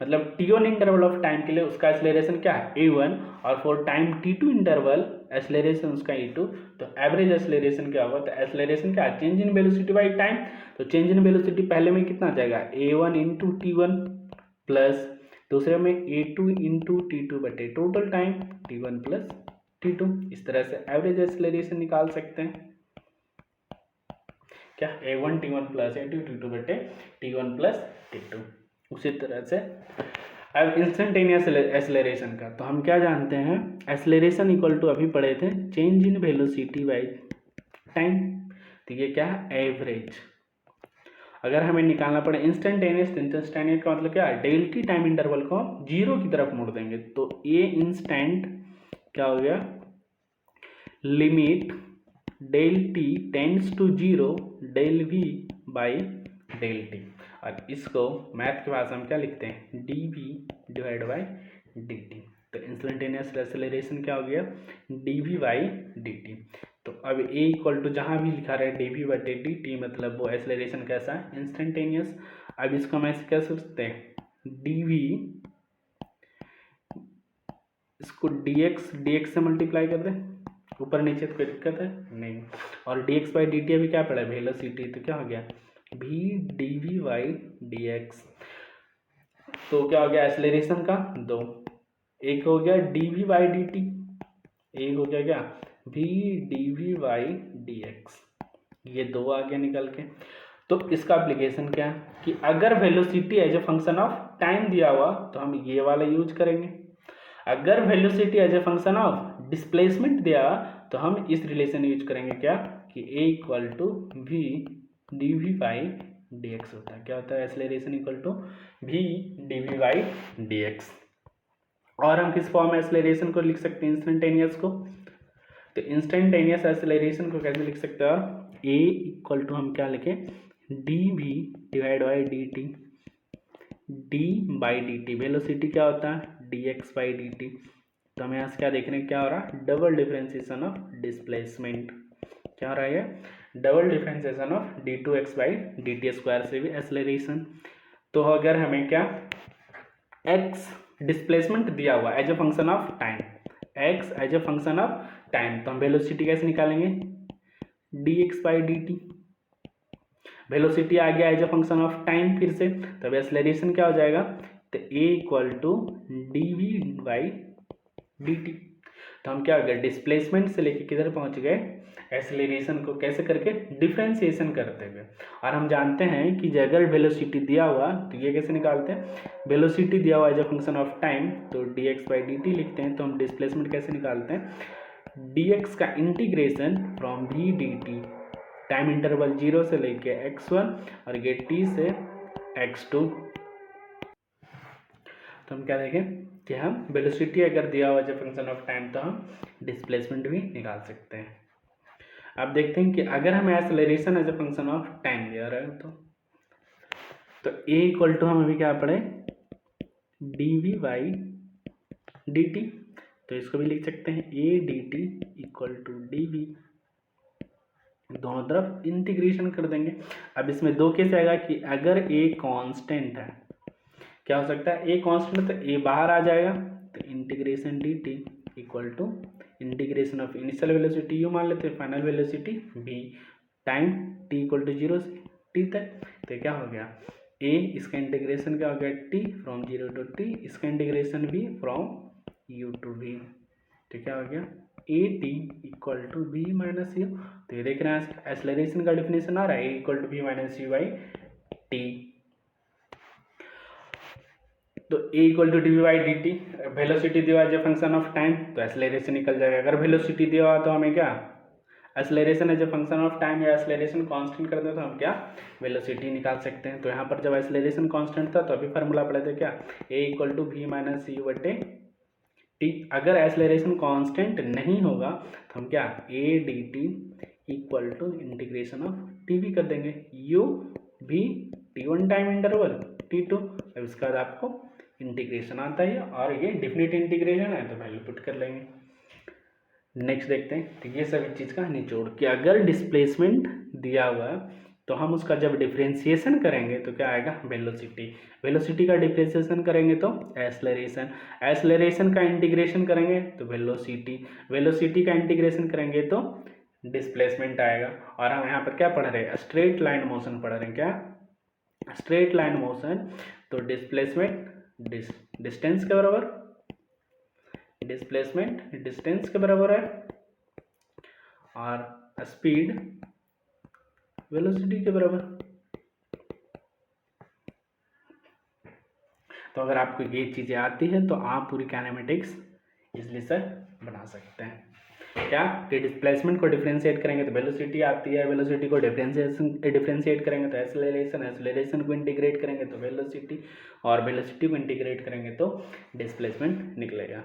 मतलब t1 इंटरवल ऑफ टाइम के लिए उसका एक्सेलरेशन क्या है a1, और for time t2 interval acceleration उसका e2। तो एवरेज एक्सेलरेशन क्या होगा, तो एक्सेलरेशन क्या है, change in velocity by time. तो चेंज इन वेलोसिटी पहले में कितना जाएगा, a1 इंटू t1 प्लस दूसरे में a2 इंटू t2 बटे total time t1 plus t2। इस तरह से एवरेज एक्सेलरेशन निकाल सकते हैं, क्या a1 t1 plus a2 t2 बटे t1 प्लस t2। उसी तरह से अब इंस्टेंटेनियस एक्सेलरेशन का, तो हम क्या जानते हैं, एक्सेलरेशन इक्वल टू अभी पढ़े थे change in velocity by time. तो ये क्या है, एवरेज। अगर हमें निकालना पड़े इंस्टेंटेनियस, तो इंस्टेंटेनियस का मतलब क्या है, डेल टी टाइम इंटरवल को हम जीरो की तरफ मोड़ देंगे। तो ये इंस्टेंट क्या हो गया, limit del T tends to zero del V by del T. और इसको मैथ की भाषा में क्या लिखते हैं, D we divide by D T. तो इंस्टेंटेनियस एक्सेलरेशन क्या हो गया, D we by D T. तो अब ए इक्वल टू जहाँ भी लिखा रहा है D we by D T, मतलब वो एक्सेलरेशन कैसा है, इंस्टेंटेनियस। अब इसको हम ऐसे कह सकते हैं, डी वी, इसको डी एक्स से मल्टीप्लाई कर दें, ऊपर नीचे तो कोई दिक्कत है नहीं। और D x by D T अभी क्या पड़ा है, वेलोसिटी। तो क्या हो गया, भी D we by D X. तो क्या हो गया एक्सेलरेशन का दो, एक हो गया D we by D t, एक हो गया क्या, भी D we by D x. ये दो आ गया निकल के। तो इसका एप्लीकेशन क्या है कि अगर velocity as a function of time दिया हुआ तो हम ये वाला यूज करेंगे। अगर velocity as a function of displacement दिया तो हम इस रिलेशन यूज करेंगे क्या कि a equal to we d we by D x होता है। क्या होता है? Acceleration equal to we d we by D x. और हम किस फॉर्म में एक्सेलरेशन को लिख सकते हैं इंस्टेंटेनियस को? तो इंस्टेंटेनियस एक्सेलरेशन को कैसे लिख सकते हैं? a इक्वल टू हम क्या लिखें? D we divide by D t, d by D t. Velocity क्या होता है? D x by D T. तो हमें यहाँ से क्या देख रहे हैं, क्या हो रहा है? Double differentiation of displacement. क्या हो रहा है ये? Double differentiation of d two x by D t square से भी एक्सेलरेशन। तो अगर हमें क्या एक्स डिस्प्लेसमेंट दिया हुआ as a function of time, x as a function of time, तो हम वेलोसिटी कैसे निकालेंगे? D x by D t. Velocity आ गया as a function of time फिर से, तब एक्सेलरेशन क्या हो जाएगा? तो a equal to d we by D T. तो हम क्या हो गया? डिस्प्लेसमेंट से लेके किधर पहुंच गए? एक्सेलरेशन को कैसे करके? डिफरेंशिएशन करते हुए। और हम जानते हैं कि अगर वेलोसिटी दिया हुआ तो ये कैसे निकालते हैं? वेलोसिटी दिया हुआ as a function of time तो d x by D t लिखते हैं। तो हम डिस्प्लेसमेंट कैसे निकालते हैं? डी एक्स का integration from v D t, time interval 0 से लेके x1 और ये t से x2। तो हम क्या देखें कि हम वेलोसिटी अगर दिया हुआ है फंक्शन ऑफ टाइम तो हम डिस्प्लेसमेंट भी निकाल सकते हैं। अब देखते हैं कि अगर हमें acceleration as a function of time दिया रहा है तो a इक्वल टू हम अभी क्या पढ़े? D we by D T. तो इसको भी लिख सकते हैं a d t equal to d v, दोनों तरफ इंटीग्रेशन कर देंगे। अब इसमें दो केस आएगा कि अगर a कांस्टेंट है, क्या हो सकता है? a कांस्टेंट तो a बाहर आ जाएगा, तो integration d t equal to integration of initial velocity u मान लेते हैं, final velocity v, time t equal to 0 से t तक। तो क्या हो गया? a इसका इंटीग्रेशन क्या हो गया? t फ्रॉम 0 टू t, इसका integration v from u to v। तो क्या हो गया? A t equal to B minus u. तो ये देख रहे हैं एक्सेलरेशन का डिफिनेशन आ रहा है, a equal to B minus you by t. तो a equal to d we by D t, velocity दिया as a function of time तो एक्सेलरेशन निकल जाएगा। अगर वेलोसिटी दिया हुआ तो हमें क्या acceleration as a function of time या एक्सेलरेशन कांस्टेंट कर दे तो हम क्या वेलोसिटी निकाल सकते हैं। तो यहाँ पर जब एक्सेलरेशन कांस्टेंट था तो अभी फार्मूला पढ़े थे क्या? A equal to B minus u बटे टी। अगर एक्सेलरेशन कांस्टेंट नहीं होगा तो हम क्या a d t equal to integration of t भी कर देंगे, यू भी t one time interval t two. अब इसके बाद आपको इंटीग्रेशन आता है और ये डिफिनिट इंटीग्रेशन है तो वैल्यू पुट कर लेंगे। नेक्स्ट देखते हैं। तो ये सभी चीज़ का निचोड़ कि अगर डिस्प्लेसमेंट दिया हुआ है तो हम उसका जब डिफरेंशिएशन करेंगे तो क्या आएगा? वेलोसिटी। वेलोसिटी का डिफरेंशिएशन करेंगे तो एक्सेलरेशन, एक्सेलरेशन का इंटीग्रेशन करेंगे तो वेलोसिटी, वेलोसिटी का इंटीग्रेशन करेंगे तो डिस्प्लेसमेंट आएगा। और हम यहाँ पर क्या पढ़ रहे हैं? स्ट्रेट लाइन मोशन पढ़ रहे हैं। क्या? Straight line motion. तो डिस्प्लेसमेंट डिस्टेंस के बराबर, डिस्प्लेसमेंट डिस्टेंस के बराबर है और स्पीड वेलोसिटी के बराबर। तो अगर आपको ये चीज़ें आती हैं तो आप पूरी काइनेमेटिक्स इजली से बना सकते हैं। क्या कि डिस्प्लेसमेंट को डिफरेंशिएट करेंगे तो वेलोसिटी आती है, वेलोसिटी को डिफरेंशिएट करेंगे तो एक्सेलरेशन, एक्सेलरेशन को इंटीग्रेट करेंगे तो वेलोसिटी, और वेलोसिटी को इंटीग्रेट करेंगे तो डिस्प्लेसमेंट निकलेगा।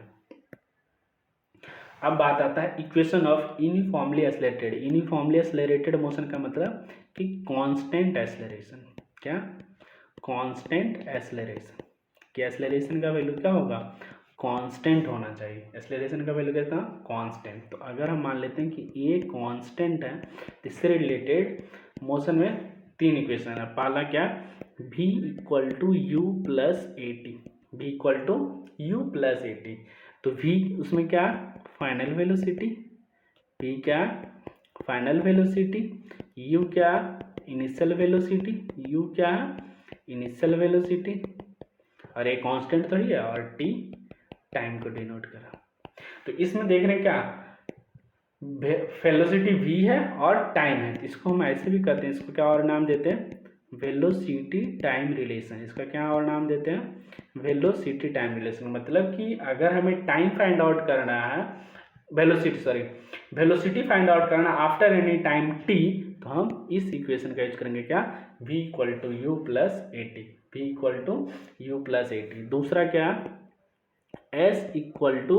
अब बात आता है equation of uniformly accelerated. Uniformly accelerated motion का मतलब कि कांस्टेंट एक्सेलरेशन। क्या? Constant acceleration. कि एक्सेलरेशन का वैल्यू क्या होगा? कांस्टेंट होना चाहिए। एक्सेलरेशन का वैल्यू क्या था? कांस्टेंट। तो अगर हम मान लेते हैं कि ये कांस्टेंट है तो इससे रिलेटेड मोशन में तीन इक्वेशन है। पहला क्या? v equal to u plus a t, v equal to u plus a t. तो v उसमें क्या? फाइनल वेलोसिटी, v क्या? फाइनल वेलोसिटी, u क्या? इनिशियल वेलोसिटी, u क्या? इनिशियल वेलोसिटी, और एक कांस्टेंट तो ही है, और t टाइम को डिनोट करा। तो इसमें देख रहे हैं क्या? वेलोसिटी v है और टाइम है, तो इसको हम ऐसे भी कहते हैं, इसको क्या और नाम देते हैं? वेलोसिटी टाइम रिलेशन, इसका क्या और नाम देते हैं, वेलोसिटी टाइम रिलेशन। मतलब कि अगर हमें टाइम फाइंड आउट करना है, वेलोसिटी फाइंड आउट करना आफ्टर एनी टाइम टी, तो हम इस इक्वेशन का यूज करेंगे, क्या, v equal to u plus a t, v equal to u plus a t. दूसरा क्या, s equal to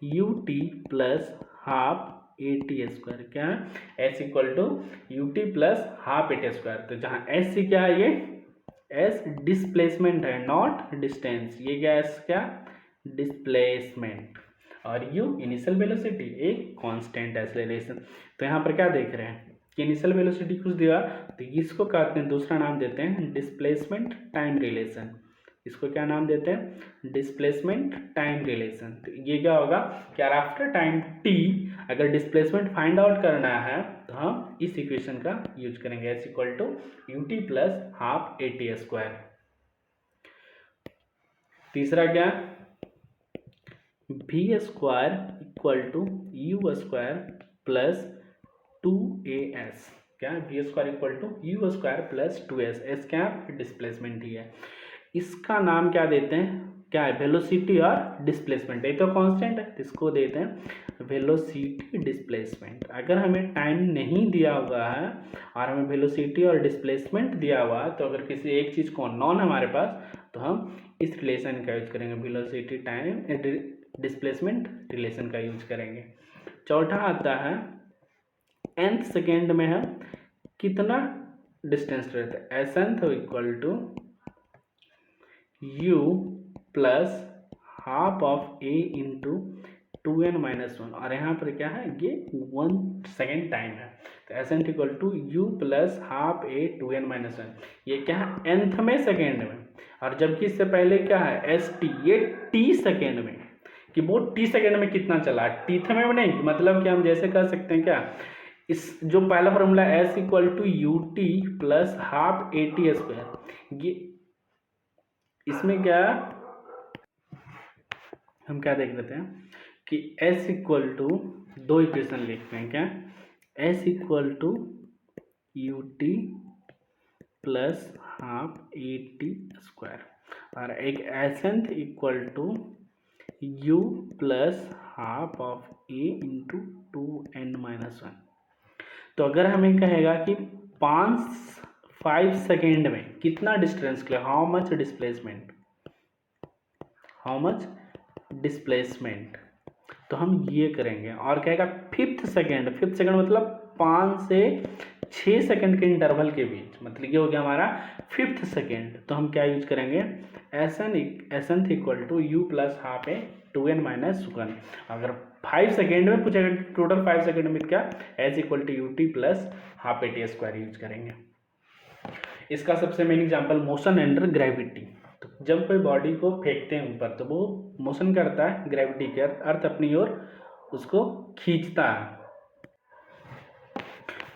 u t plus half a t square, क्या है, s equal to u t plus half a t square. तो जहाँ s से क्या है, ये s डिस्प्लेसमेंट है, नॉट डिस्टेंस, ये क्या s क्या, डिस्प्लेसमेंट, और u इनिशियल वेलोसिटी, एक कांस्टेंट एक्सेलरेशन। तो यहाँ पर क्या देख रहे हैं कि इनिशियल वेलोसिटी कुछ दिया, तो इसको कहते हैं, दूसरा नाम देते हैं डिस्प्लेसमेंट टाइम रिलेशन। इसको क्या नाम देते हैं, डिस्प्लेसमेंट टाइम रिलेशन। तो ये क्या होगा कि आफ्टर टाइम t अगर डिस्प्लेसमेंट फाइंड आउट करना है तो हम इस इक्वेशन का यूज करेंगे, s equal to u t plus half a t square. तीसरा क्या, v square equal to u square plus 2as, क्या है, v square equal to u square plus 2s, s क्या है, डिस्प्लेसमेंट ही है। इसका नाम क्या देते हैं, क्या है, वेलोसिटी और डिस्प्लेसमेंट। ये तो कांस्टेंट है, इसको देते हैं वेलोसिटी डिस्प्लेसमेंट। अगर हमें टाइम नहीं दिया हुआ है और हमें वेलोसिटी और डिस्प्लेसमेंट दिया हुआ है, तो अगर किसी एक चीज़ को नॉन हमारे पास, तो हम इस रिलेशन का यूज करेंगे, वेलोसिटी टाइम डिस्प्लेसमेंट रिलेशन का यूज करेंगे। चौथा आता है nth सेकेंड में हम कितना डिस्टेंस रहता है, s nth equal to u plus half of a into 2n minus 1, और यहाँ पर क्या है, ये 1 सेकेंड टाइम है। तो s n equal to u plus half a 2n minus 1, ये क्या है, nth में सेकेंड में, और जबकि इससे पहले क्या है, एस टी, ये t सेकेंड में, कि वो t सेकेंड में कितना चला, टीथ में नहीं। मतलब कि हम जैसे कह सकते हैं, क्या, इस जो पहला formula s equal to u t plus half a t square, ये इसमें क्या हम क्या देख लेते हैं कि s इक्वल टू, दो इक्वेशन लिखते हैं, क्या, s equal to u t plus half a t square, और एक s nth equal to u plus half of a into 2n minus 1। तो अगर हमें कहेगा कि 5 सेकेंड में कितना डिस्टेंस के लिए, हाउ मच डिस्प्लेसमेंट, तो हम ये करेंगे। और कहेगा फिफ्थ सेकेंड मतलब 5 से 6 सेकेंड के इंटरवल के बीच, मतलब ये हो गया हमारा फिफ्थ सेकेंड। तो हम क्या यूज करेंगे, s n equal to u plus half a 2n minus 1। अगर 5 सेकेंड में पूछेगा, टोटल 5 सेकेंड में क्या, s equal to u t plus half a t square use करेंगे। इसका सबसे main example motion under gravity. तो जब कोई बॉडी को फेंकते हैं ऊपर, तो वो मोशन करता है ग्रेविटी के अर्थ अपनी ओर उसको खींचता है।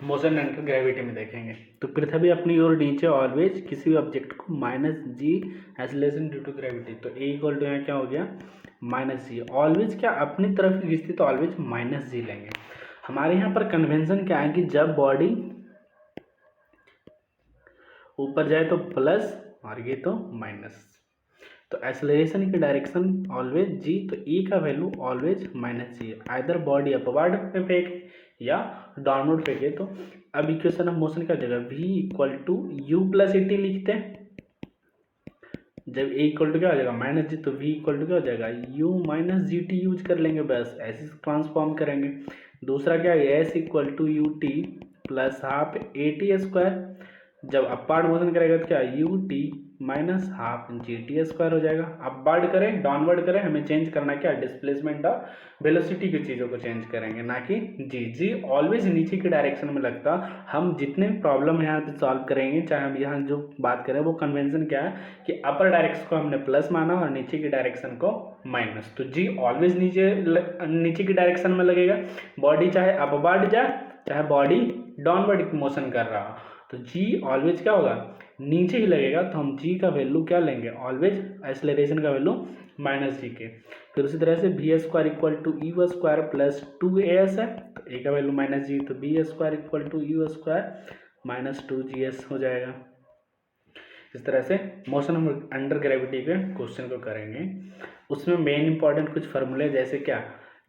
मोशन अंडर ग्रेविटी में देखेंगे तो पृथ्वी अपनी ओर नीचे ऑलवेज किसी भी ऑब्जेक्ट को -g acceleration due to gravity. तो ए इक्वल टू यहाँ क्या हो गया, -g। ऑलवेज क्या अपनी तरफ खींचती, तो ऑलवेज -g लेंगे। हमारे यहाँ पर कन्वेंशन क्या है कि जब बॉडी ऊपर जाए तो प्लस और ये तो माइनस, तो एक्सेलरेशन की डायरेक्शन ऑलवेज g, तो e का value always -g। Either body upward पे फेंके या डाउनवर्ड फेंके। तो अब इक्वेशन ऑफ मोशन क्या हो जाएगा, v equal to u plus a t लिखते हैं। जब a इक्वल टू क्या हो जाएगा -g, तो v इक्वल टू क्या हो जाएगा, u minus G T use कर लेंगे, बस ऐसे ट्रांसफॉर्म करेंगे। दूसरा क्या है, s equal to u t plus half a t square. जब अपवर्ड मोशन करेगा तो क्या, u t minus half g t square हो जाएगा। अपवर्ड करें डाउनवर्ड करें, हमें चेंज करना क्या, डिस्प्लेसमेंट और वेलोसिटी की चीज़ों को चेंज करेंगे, ना कि जी ऑलवेज नीचे की डायरेक्शन में लगता। हम जितने भी प्रॉब्लम यहाँ पे सॉल्व करेंगे, चाहे हम यहाँ जो बात करें, वो कन्वेंशन क्या है कि अपर डायरेक्शन को हमने प्लस माना और नीचे की डायरेक्शन को माइनस। तो जी ऑलवेज नीचे की डायरेक्शन में लगेगा, बॉडी चाहे अपवर्ड जाए चाहे बॉडी डाउनवर्ड मोशन कर रहा हो, तो g ऑलवेज क्या होगा, नीचे ही लगेगा। तो हम g का वैल्यू क्या लेंगे, ऑलवेज एक्सेलरेशन का वैल्यू -g के। फिर उसी तरह से v square equal to u square plus 2as है, तो a का वैल्यू -g, तो v square equal to u square -2gs हो जाएगा। इस तरह से मोशन अंडर ग्रेविटी के क्वेश्चन को करेंगे। उसमें मेन इंपॉर्टेंट कुछ फार्मूले जैसे क्या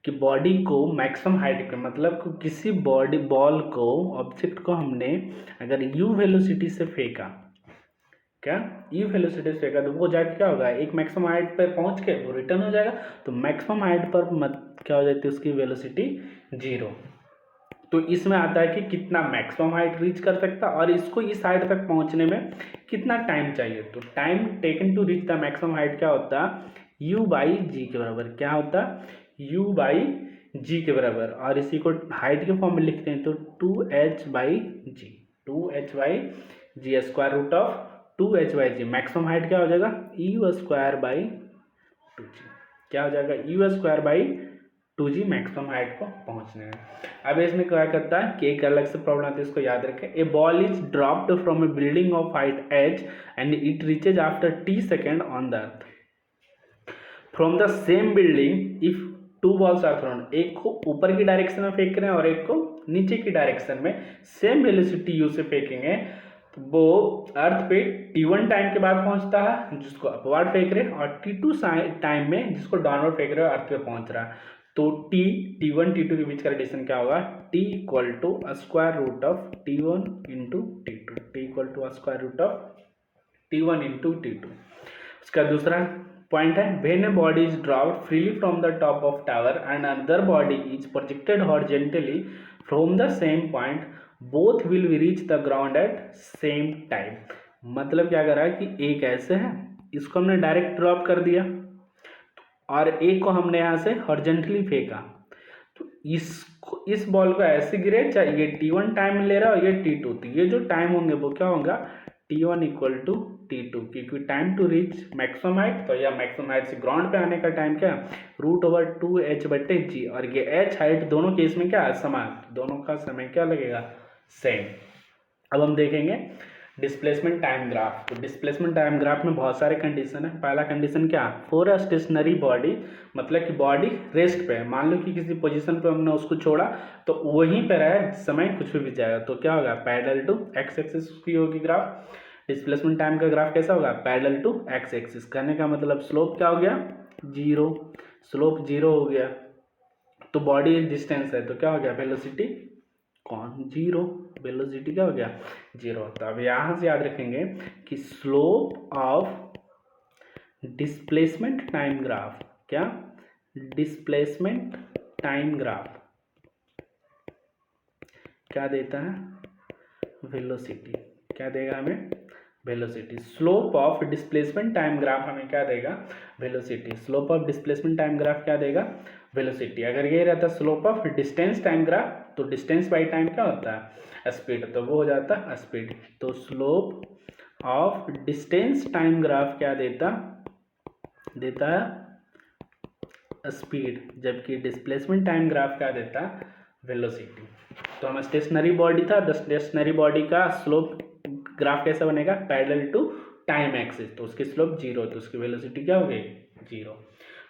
कि बॉडी को मैक्सिमम हाइट पे, मतलब किसी बॉडी बॉल को, ऑब्जेक्ट को हमने अगर यू वेलोसिटी से फेंका, क्या यू वेलोसिटी से फेंका, तो वो जाके क्या होगा, एक मैक्सिमम हाइट पर पहुंच के वो रिटर्न हो जाएगा। तो मैक्सिमम हाइट पर क्या हो जाती है उसकी वेलोसिटी 0। तो इसमें आता है कि कितना मैक्सिमम हाइट रीच कर सकता है और इसको इस हाइट तक पहुंचने में कितना टाइम चाहिए। तो time taken to reach the maximum height क्या होता है, u बाई जी के बराबर। क्या होता है, u बाई जी के बराबर। और इसी को हाइट के फॉर्म में लिखते हैं तो 2h by g, 2h by g, square root of 2h by g. Maximum height क्या हो जाएगा, यू स्क्वायर बाई 2g। क्या हो जाएगा, you square by 2g maximum height को पहुंचने में। अब इसमें क्या करता है कि एक अलग से प्रॉब्लम आती है, इसको याद रखें। A ball is dropped from a building of height h and it reaches after t second on the earth from the same building if 2 balls are thrown. एक को ऊपर की डायरेक्शन में फेंक रहे हैं और एक को नीचे की डायरेक्शन में, सेम वेलोसिटी u से फेंकेंगे तो वो अर्थ पे t1 टाइम के बाद पहुंचता है जिसको अपवर्ड फेंक रहे हैं, और t2 टाइम में जिसको डाउनवर्ड फेंक रहे हो अर्थ पे पहुंच रहा है। तो t1 t2 के बीच का रिलेशन क्या होगा, t equal to square root of t1 into t2, t equal to square root of t1 into t2। उसका दूसरा पॉइंट है, when a body is dropped freely from the top of tower and another body is projected horizontally from the same point, both will reach the ground at same time. मतलब क्या कर रहा है कि एक ऐसे है, इसको हमने डायरेक्ट ड्रॉप कर दिया और एक को हमने यहाँ से हॉरिजॉन्टली फेंका, तो इस बॉल को ऐसे गिरे, चाहे ये t1 टाइम ले रहा है और ये t2, तो ये जो टाइम होंगे वो क्या होगा, t1 इक्वल टू t2, क्योंकि time to reach maximum height, तो या मैक्सिमम हाइट से ग्राउंड पे आने का टाइम क्या, रूट ओवर 2h बटे जी, और ये h हाइट दोनों केस में क्या है, समान, दोनों का समय क्या लगेगा, सेम। अब हम देखेंगे डिस्प्लेसमेंट टाइम ग्राफ। तो डिस्प्लेसमेंट टाइम ग्राफ में बहुत सारे कंडीशन है। पहला कंडीशन क्या, फॉर अ स्टेशनरी बॉडी, मतलब कि बॉडी रेस्ट पे है, मान लो कि किसी पोजीशन पे हमने उसको छोड़ा तो वहीं पे रहे, समय कुछ भी जाएगा, तो क्या होगा, पैरेलल टू एक्स एक्सिस की होगी ग्राफ। डिस्प्लेसमेंट टाइम का ग्राफ कैसा होगा, पैरेलल टू एक्स एक्सिस। कहने का मतलब स्लोप क्या हो गया, 0, स्लोप 0 हो गया, तो बॉडी डिस्टेंस है तो क्या हो गया, वेलोसिटी कौन 0, वेलोसिटी क्या हो गया 0। तो अब यहां से याद रखेंगे कि slope of displacement time graph, क्या, डिस्प्लेसमेंट टाइम ग्राफ क्या देता है, वेलोसिटी। क्या देगा हमें, velocity. Slope of displacement time graph हमें क्या देगा, velocity. Slope of displacement time graph क्या देगा, वेलोसिटी। अगर ये रहता slope of distance time graph, तो डिस्टेंस बाई टाइम क्या होता है, स्पीड, तो वो हो जाता है स्पीड। तो slope of distance time graph क्या देता है स्पीड, जबकि डिस्प्लेसमेंट टाइम ग्राफ क्या देता है, वेलोसिटी। तो हम स्टेशनरी बॉडी था, द स्टेशनरी बॉडी का स्लोप ग्राफ कैसा बनेगा, पैरेलल टू टाइम एक्सिस, तो उसकी स्लोप 0, तो उसकी वेलोसिटी क्या हो गई, 0।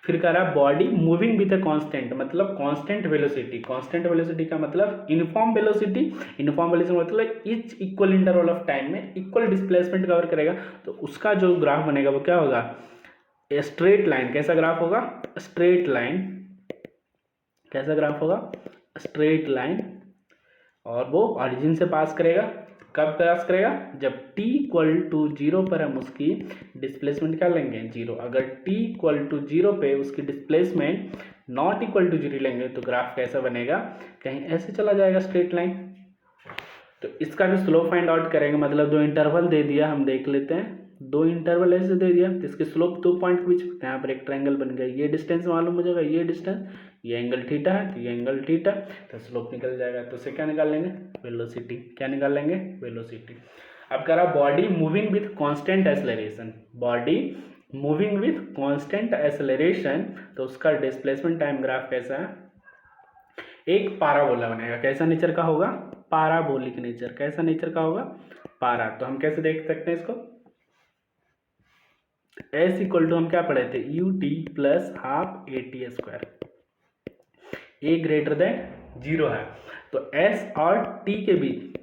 फिर कह रहा body moving with a constant, मतलब कांस्टेंट वेलोसिटी। कांस्टेंट वेलोसिटी का मतलब यूनिफॉर्म वेलोसिटी, यूनिफॉर्म वेलोसिटी मतलब etch equal interval of time में इक्वल डिस्प्लेसमेंट कवर करेगा, तो उसका जो ग्राफ बनेगा वो क्या होगा, स्ट्रेट लाइन। कैसा ग्राफ होगा, स्ट्रेट लाइन। कैसा ग्राफ होगा, स्ट्रेट लाइन, और वो ऑरिजिन से पास करेगा। कब पास करेगा, जब t इक्वल टू 0 पर हम उसकी डिस्प्लेसमेंट क्या लेंगे, 0। अगर t इक्वल टू 0 पे उसकी डिस्प्लेसमेंट नॉट इक्वल टू 0 लेंगे तो ग्राफ कैसा बनेगा, कहीं ऐसे चला जाएगा स्ट्रेट लाइन। तो इसका भी स्लोप फाइंड आउट करेंगे, मतलब 2 इंटरवल दे दिया, हम देख लेते हैं, 2 इंटरवल ऐसे दे दिया, तो इसके स्लोप 2 पॉइंट के बीच, यहाँ पर एक ट्रायंगल बन गया, ये डिस्टेंस मालूम हो जाएगा, ये डिस्टेंस, ये एंगल थीटा है, तो ये एंगल थीटा, तो स्लोप निकल जाएगा। तो उसे क्या निकाल लेंगे, वेलोसिटी। क्या निकाल लेंगे, वेलोसिटी। अब कह रहा body moving with constant acceleration, body moving with constant acceleration, तो उसका डिस्प्लेसमेंट टाइम ग्राफ कैसा है, एक पाराबोला बनेगा। कैसा नेचर का होगा, पाराबोलिक नेचर। कैसा नेचर का होगा, पारा। तो हम कैसे देख सकते हैं इसको, एस इक्वल टू हम क्या पढ़े थे, you t plus half a t square, A greater than 0 है, तो एस और टी के बीच,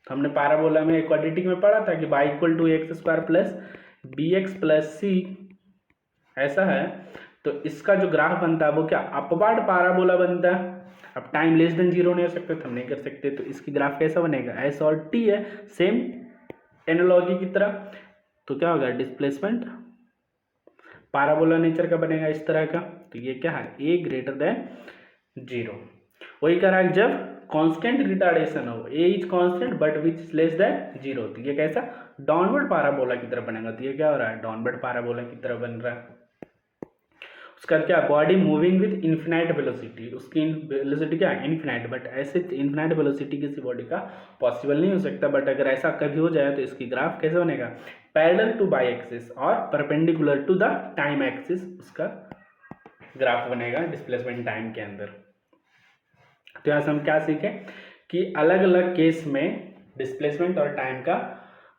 तो हमने पैराबोला में क्वाड्रेटिक में पढ़ा था कि y equal to x square plus b x plus c, ऐसा है। तो इसका जो ग्राफ बनता है वो क्या अपवार्ड पैराबोला बनता है। अब टाइम लेस देन जीरो नहीं हो सकता तो हम नहीं कर सकते, तो इसकी ग्राफ कैसा बनेगा, एस और टी है सेम एनालॉजी की तरह। तो क्या होगा डिस्प्लेसमेंट पैराबोला नेचर का बनेगा इस तरह का। तो ये क्या है ए ग्रेटर देन जीरो। वही कह रहा है जब कांस्टेंट रिटार्डेशन हो, a is constant but which is less than zero, तो ये कैसा डाउनवर्ड पैराबोला की तरह बनेगा। तो ये क्या हो रहा है डाउनवर्ड पैराबोला की तरह बन रहा है। उसका क्या body moving with infinite velocity, उसकी वेलोसिटी क्या है इन्फिनाइट, बट ऐसे इन्फिनाइट वेलोसिटी किसी बॉडी का पॉसिबल नहीं हो सकता। बट अगर ऐसा कभी हो जाए तो इसकी ग्राफ कैसे बनेगा पैरेलल टू बाई एक्सिस और perpendicular to the time axis, उसका ग्राफ बनेगा डिस्प्लेसमेंट टाइम के अंदर। तो यहाँ से हम क्या सीखे कि अलग अलग केस में डिस्प्लेसमेंट और टाइम का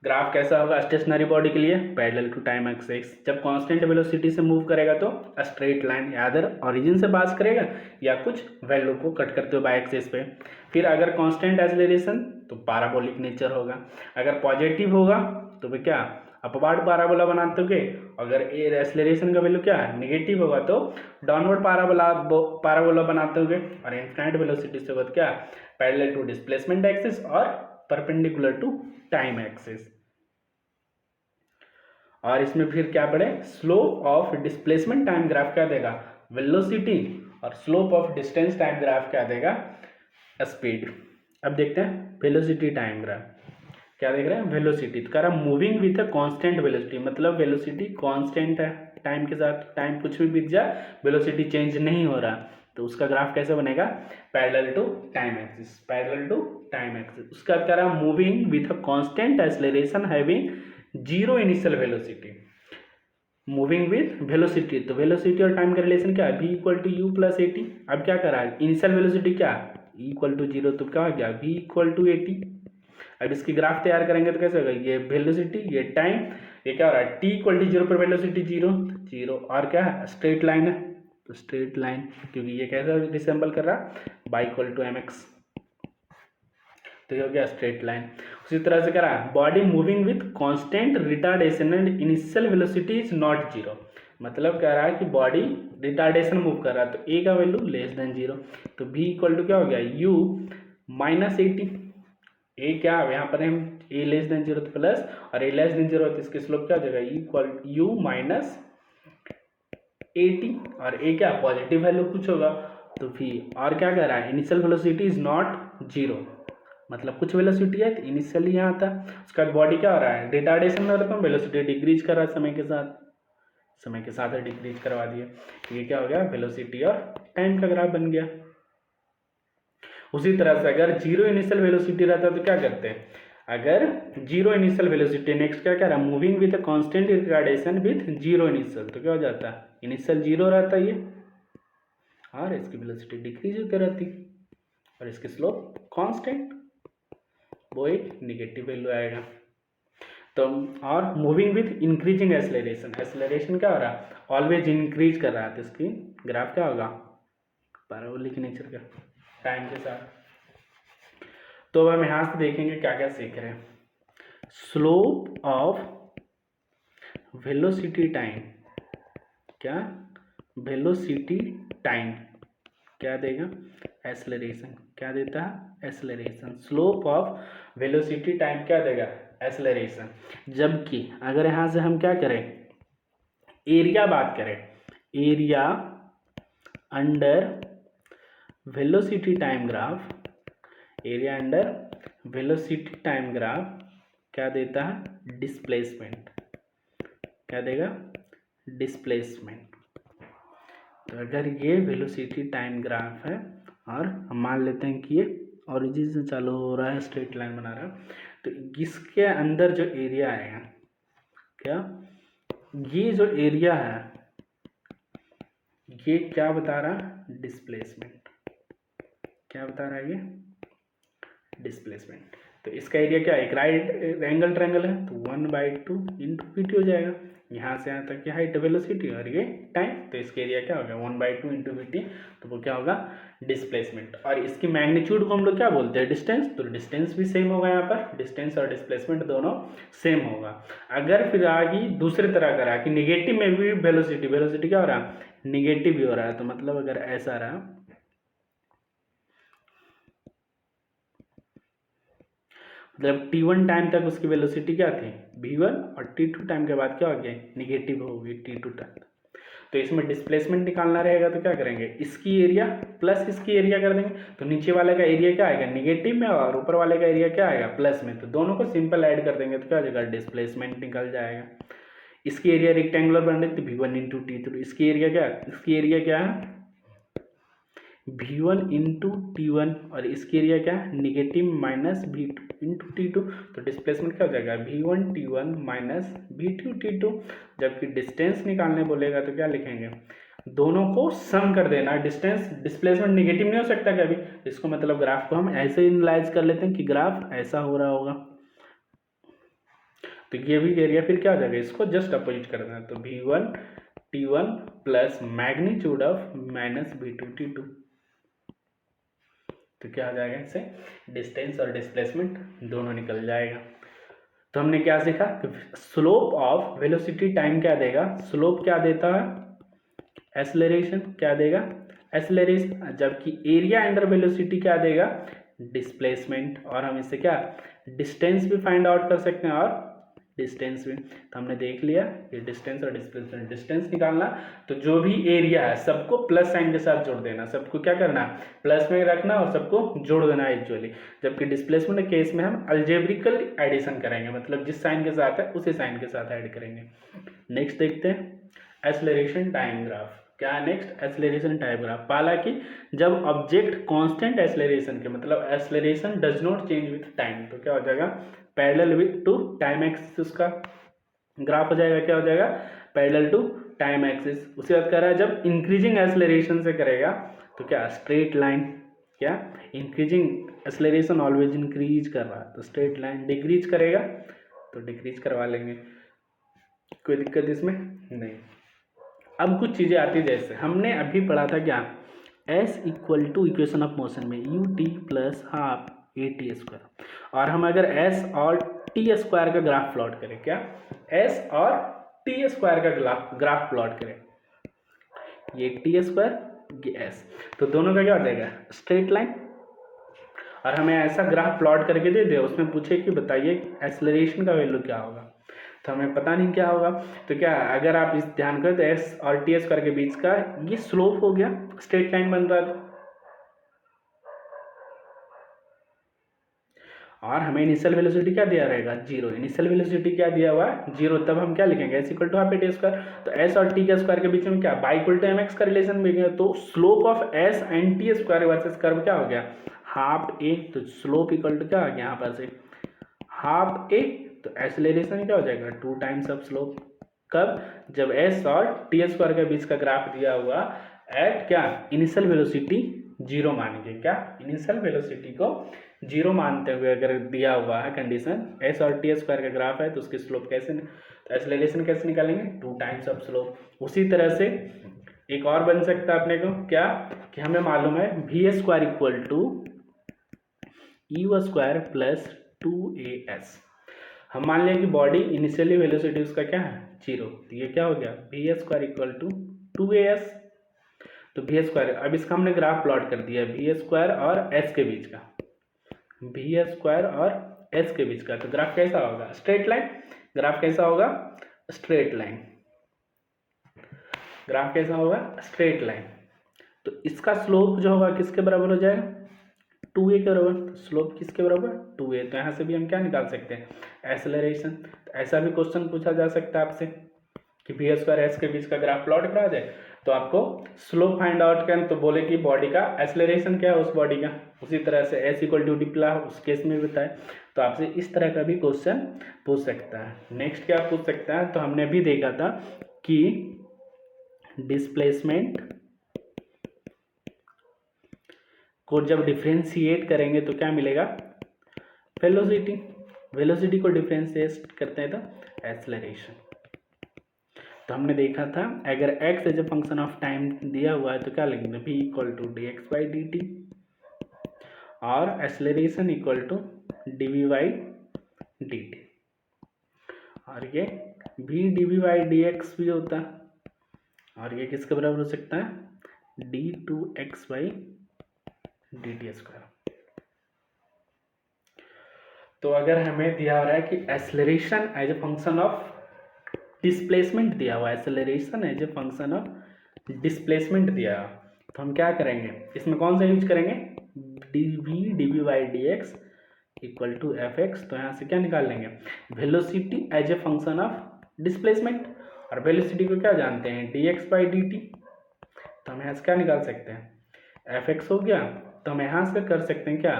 ग्राफ कैसा होगा स्टेशनरी बॉडी के लिए पैरेलल टू टाइम एक्सिस। जब कांस्टेंट वेलोसिटी से मूव करेगा तो स्ट्रेट लाइन या अदर ओरिजिन से पास करेगा या कुछ वैल्यू को कट करते हुए बाई एक्सिस पे। फिर अगर कांस्टेंट एक्सेलरेशन तो पैराबोलिक नेचर होगा, अगर पॉजिटिव होगा तो वे क्या अपवार्ड पैराबोला बनाते होगे, अगर एक्सेलरेशन का वैल्यू क्या है नेगेटिव होगा तो डाउनवर्ड पैराबोला बनाते होगे, और इनफाइनाइट वेलोसिटी से होगा क्या पैरेलल टू डिस्प्लेसमेंट एक्सिस और परपेंडिकुलर टू टाइम एक्सिस। और इसमें फिर क्या पढ़े slope of displacement time graph क्या देगा वेलोसिटी, और slope of distance time graph क्या देगा स्पीड। अब देखते हैं वेलोसिटी टाइम ग्राफ क्या देख रहे हैं वेलोसिटी, तो कह रहा moving with a constant velocity, मतलब वेलोसिटी कांस्टेंट है टाइम के साथ, टाइम कुछ भी बीत जाए वेलोसिटी चेंज नहीं हो रहा, तो उसका ग्राफ कैसे बनेगा parallel to time axis, parallel to time axis. उसका कह रहा moving with a constant acceleration having zero initial velocity, moving with velocity, तो वेलोसिटी और टाइम का रिलेशन क्या है v equal to u plus a t. अब क्या कर रहा है इनिशियल वेलोसिटी क्या इक्वल टू जीरो, तो क्या हो गया v equal to a t. अब इसकी ग्राफ तैयार करेंगे तो कैसे होगा ये वेलोसिटी ये टाइम, ये क्या हो रहा है t इक्वल टू जीरो पर वेलोसिटी जीरो जीरो, और क्या है स्ट्रेट लाइन है तो स्ट्रेट लाइन, क्योंकि ये कैसा रिसेंबल कर रहा है y equal to m x, तो ये हो गया स्ट्रेट लाइन। उसी तरह से कह रहा है body moving with constant retardation and initial velocity is not zero, मतलब कह रहा है कि बॉडी रिटार्डेशन मूव कर रहा है तो ए का वैल्यू लेस देन जीरो, तो v इक्वल टू क्या हो गया u माइनस एटी। ए क्या है यहाँ पर हम ए लेस देन जीरो तो प्लस, और ए लेस देन जीरो तो इसके स्लोप क्या हो जाएगा इक्वल u माइनस एटी, और ए क्या पॉजिटिव वैल्यू कुछ होगा तो फिर, और क्या कह रहा है initial velocity is not zero, मतलब कुछ वेलोसिटी है तो इनिशियली यहाँ था, उसका बॉडी क्या हो रहा है रिटार्डेशन में रहता हूँ वेलोसिटी डिक्रीज कर रहा है समय के साथ डिक्रीज करवा दिया, ये क्या हो गया वेलोसिटी और टाइम का ग्राफ बन गया। उसी तरह से अगर जीरो इनिशियल वेलोसिटी रहता है तो क्या करते हैं, अगर जीरो इनिशियल वेलोसिटी नेक्स्ट क्या कह रहा है moving with a constant retardation with zero initial, तो क्या हो जाता है इनिशियल जीरो रहता है ये, और इसकी वेलोसिटी डिक्रीज होती रहती और इसकी स्लोप कांस्टेंट, वो एक निगेटिव वैल्यू आएगा। तो और moving with increasing acceleration, acceleration क्या हो रहा है ऑलवेज इंक्रीज कर रहा है, तो इसकी ग्राफ क्या होगा पैराबोलिक नेचर का टाइम के साथ। तो अब हम यहाँ से देखेंगे क्या क्या सीख रहे हैं। स्लोप ऑफ वेलोसिटी टाइम, क्या वेलोसिटी टाइम क्या देगा एक्सेलरेशन, क्या देता है acceleration, slope of velocity time क्या देगा एक्सेलरेशन। जबकि अगर यहाँ से हम क्या करें एरिया बात करें, area under velocity time graph, area under velocity time graph क्या देता है डिस्प्लेसमेंट, क्या देगा डिस्प्लेसमेंट। तो अगर ये वेलोसिटी टाइम ग्राफ है और हम मान लेते हैं कि ये ओरिजिन से चालू हो रहा है स्ट्रेट लाइन बना रहा है, तो इसके अंदर जो एरिया आएगा क्या ये जो एरिया है ये क्या बता रहा है डिस्प्लेसमेंट, क्या बता रहा है ये डिस्प्लेसमेंट। तो इसका एरिया क्या है एक राइट एंगल ट्रायंगल है तो 1/2 × पी टी हो जाएगा, यहाँ से यहाँ तक की हाइट वेलोसिटी और ये टाइम, तो इसके एरिया क्या होगा 1/2 इंटू वी टी, तो वो क्या होगा डिस्प्लेसमेंट। और इसकी मैग्नीट्यूड को हम लोग क्या बोलते हैं डिस्टेंस, तो डिस्टेंस भी सेम होगा, यहाँ पर डिस्टेंस और डिस्प्लेसमेंट दोनों सेम होगा। अगर फिर आगे दूसरी तरह करा कि निगेटिव में भी वेलोसिटी क्या हो रहा है निगेटिव भी हो रहा है, तो मतलब अगर ऐसा रहा, मतलब t1 टाइम तक उसकी वेलोसिटी क्या थी v1 और t2 टाइम के बाद क्या हो गया निगेटिव होगी t2 तक। तो इसमें डिस्प्लेसमेंट निकालना रहेगा, तो क्या करेंगे इसकी एरिया प्लस इसकी एरिया कर देंगे, तो नीचे वाले का एरिया क्या आएगा निगेटिव में और ऊपर वाले का एरिया क्या आएगा प्लस में, तो दोनों को सिंपल ऐड कर देंगे तो क्या हो जाएगा डिस्प्लेसमेंट निकल जाएगा। इसकी एरिया रेक्टेंगुलर बन रही थी v1 इंटू टी, इसकी एरिया क्या है v1 इंटू टी1 और इसकी एरिया क्या है negative minus v2 into T2, तो डिस्प्लेसमेंट क्या हो जाएगा v1 t1 minus v2 t2। जबकि डिस्टेंस निकालने बोलेगा तो क्या लिखेंगे दोनों को सम कर देना, डिस्टेंस डिस्प्लेसमेंट निगेटिव नहीं हो सकता कभी, इसको मतलब ग्राफ को हम ऐसे एनालाइज कर लेते हैं कि ग्राफ ऐसा हो रहा होगा, तो ये भी एरिया फिर क्या हो जाएगा इसको जस्ट अपोजिट कर देना, तो v1 t1 plus magnitude of minus v2 t2, तो क्या आ जाएगा इससे डिस्टेंस और डिस्प्लेसमेंट दोनों निकल जाएगा। तो हमने क्या सीखा कि स्लोप ऑफ वेलोसिटी टाइम क्या देगा, स्लोप क्या देता है एक्सेलरेशन क्या देगा एक्सेलरेशन, जबकि एरिया अंडर वेलोसिटी क्या देगा डिस्प्लेसमेंट, और हम इससे क्या डिस्टेंस भी फाइंड आउट कर सकते हैं और डिस्टेंस भी। तो हमने देख लिया कि डिस्टेंस और डिस्प्लेसमेंट, डिस्टेंस निकालना तो जो भी एरिया है सबको प्लस साइन के साथ जोड़ देना, सबको क्या करना प्लस में रखना और सबको जोड़ देना एक्चुअली, जबकि डिस्प्लेसमेंट के केस में हम अलजेब्रिकल एडिशन करेंगे, मतलब जिस साइन के साथ है उसी साइन के साथ ऐड करेंगे। नेक्स्ट देखते हैं एक्सेलरेशन टाइम ग्राफ, क्या है नेक्स्ट एक्सेलरेशन टाइम ग्राफ। हालांकि जब ऑब्जेक्ट कांस्टेंट एक्सेलरेशन के मतलब acceleration does not change with time, तो क्या हो जाएगा parallel with to time axis उसका ग्राफ हो जाएगा, क्या हो जाएगा पैरेलल टू टाइम एक्सिस। उसी बात कर रहा है जब इंक्रीजिंग एक्सेलरेशन से करेगा तो क्या स्ट्रेट लाइन, क्या इंक्रीजिंग एक्सेलरेशन ऑलवेज इंक्रीज कर रहा है तो स्ट्रेट लाइन, डिक्रीज करेगा तो डिक्रीज करवा लेंगे, कोई दिक्कत इसमें नहीं। अब कुछ चीज़ें आती जैसे हमने अभी पढ़ा था क्या s equal to equation of motion में u t plus half a t square, और हम अगर s और टी स्क्वायर का ग्राफ प्लॉट करें, क्या s और टी स्क्वायर का ग्राफ प्लॉट करें, ये टी स्क्वायर ये s, तो दोनों का क्या हो जाएगा स्ट्रेट लाइन, और हमें ऐसा ग्राफ प्लॉट करके दे दे उसमें पूछे कि बताइए एक्सेलरेशन का वैल्यू क्या होगा, तो हमें पता नहीं क्या होगा, तो क्या अगर आप इस ध्यान करें तो एस और टी स्क्वायर के बीच का ये स्लोप हो गया, स्ट्रेट लाइन बन रहा था, और हमें इनिशियल वेलोसिटी क्या दिया रहेगा जीरो, इनिशियल वेलोसिटी क्या दिया हुआ है जीरो, तब हम क्या लिखेंगे s equal to half a t square, तो एस और टी के स्क्वायर के बीच में क्या y equal to m x का रिलेशन मिल गया, तो slope of s and t square versus curve क्या हो गया हाफ ए, तो स्लोप इक्वल टू क्या आ गया यहाँ पर से हाफ ए, तो एक्सेलरेशन क्या हो जाएगा 2 टाइम्स ऑफ स्लोप, कब जब एस और टी स्क्वायर के बीच का ग्राफ दिया हुआ एट क्या इनिशियल वेलोसिटी जीरो मान के, क्या इनिशियल वेलोसिटी को जीरो मानते हुए अगर दिया हुआ है कंडीशन एस और टी स्क्वायर का ग्राफ है तो उसकी स्लोप कैसे, तो एक्सेलरेशन कैसे निकालेंगे 2 टाइम्स ऑफ स्लोप। उसी तरह से एक और बन सकता है अपने को क्या कि हमें मालूम है v square equal to u square plus 2as, हम मान लें कि बॉडी इनिशियली वेलोसिटी उसका क्या है जीरो, तो ये क्या हो गया we square equal to 2as, तो वी स्क्वायर अब इसका हमने ग्राफ प्लॉट कर दिया वी स्क्वायर और एस के बीच का, वी स्क्वायर और एस के बीच का, तो ग्राफ कैसा होगा स्ट्रेट लाइन, ग्राफ कैसा होगा स्ट्रेट लाइन, ग्राफ कैसा होगा स्ट्रेट लाइन, तो इसका स्लोप जो होगा किसके बराबर हो जाएगा 2a के बराबर, तो स्लोप किसके बराबर 2a, तो यहाँ से भी हम क्या निकाल सकते हैं एक्सेलरेशन, तो ऐसा भी क्वेश्चन पूछा जा सकता है आपसे कि वी स्क्वायर एस के बीच का ग्राफ प्लॉट करा जाए तो आपको स्लोप फाइंड आउट करें, तो बोले कि बॉडी का एक्सेलरेशन क्या है उस बॉडी का, उसी तरह से एस इक्वल टू डिप्ला उस केस में बताए, तो आपसे इस तरह का भी क्वेश्चन पूछ सकता है। नेक्स्ट क्या पूछ सकता है, तो हमने भी देखा था कि डिस्प्लेसमेंट को जब डिफ्रेंशिएट करेंगे तो क्या मिलेगा वेलोसिटी, वेलोसिटी को डिफ्रेंशिएट करते हैं तो एक्सेलरेशन, तो हमने देखा था अगर x as a function of time दिया हुआ है तो क्या लिखेंगे, v equal to D x by D t, और acceleration equal to d we by D t, और ये v d we by D x भी होता है, और ये किसके बराबर हो सकता है, d two x by D t square. तो अगर हमें दिया हो रहा है कि acceleration as a function of displacement दिया हुआ है, acceleration as a function of displacement दिया है, तो हम क्या करेंगे, इसमें कौन सा यूज करेंगे, d v d we by D x equal to f x. तो यहाँ से क्या निकाल लेंगे, velocity as a function of displacement, और वेलोसिटी को क्या जानते हैं, D x by D T. तो हम यहाँ से क्या निकाल सकते हैं, एफ एक्स हो गया। तो हम यहाँ से कर सकते हैं क्या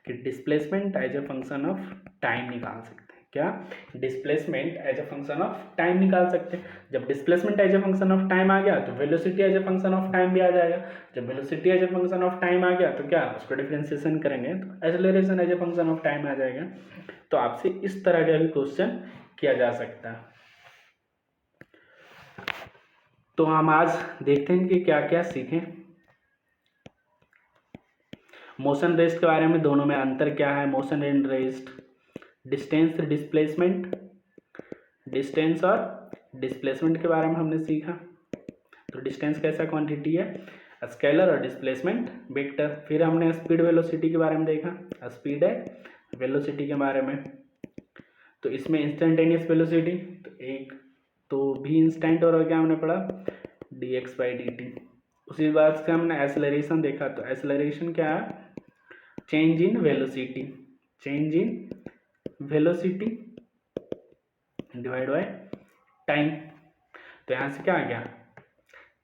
कि displacement as a function of time निकाल सकते हैं, क्या displacement as a function of time निकाल सकते हैं। जब displacement as a function of time आ गया तो velocity as a function of time भी आ जाएगा। जब velocity as a function of time आ गया तो क्या उसको डिफरेंशिएशन करेंगे तो acceleration as a function of time आ जाएगा। तो आपसे इस तरह का भी क्वेश्चन किया जा सकता है। तो हम आज देखते हैं कि क्या क्या सीखें। मोशन रेस्ट के बारे में, दोनों में अंतर क्या है, motion and rest, distance displacement, distance और डिस्प्लेसमेंट के बारे में हमने सीखा। तो डिस्टेंस कैसा क्वांटिटी है, स्केलर, और डिस्प्लेसमेंट वेक्टर। फिर हमने स्पीड वेलोसिटी के बारे में देखा, स्पीड है वेलोसिटी के बारे में। तो इसमें इंस्टेंटेनियस वेलोसिटी तो एक तो भी इंस्टेंट, और क्या हमने पढ़ा, D x by D T. उसी बात से हमने एक्सेलरेशन देखा। तो एक्सेलरेशन क्या है, change in velocity, change in velocity divide by time. तो यहाँ से क्या आ गया,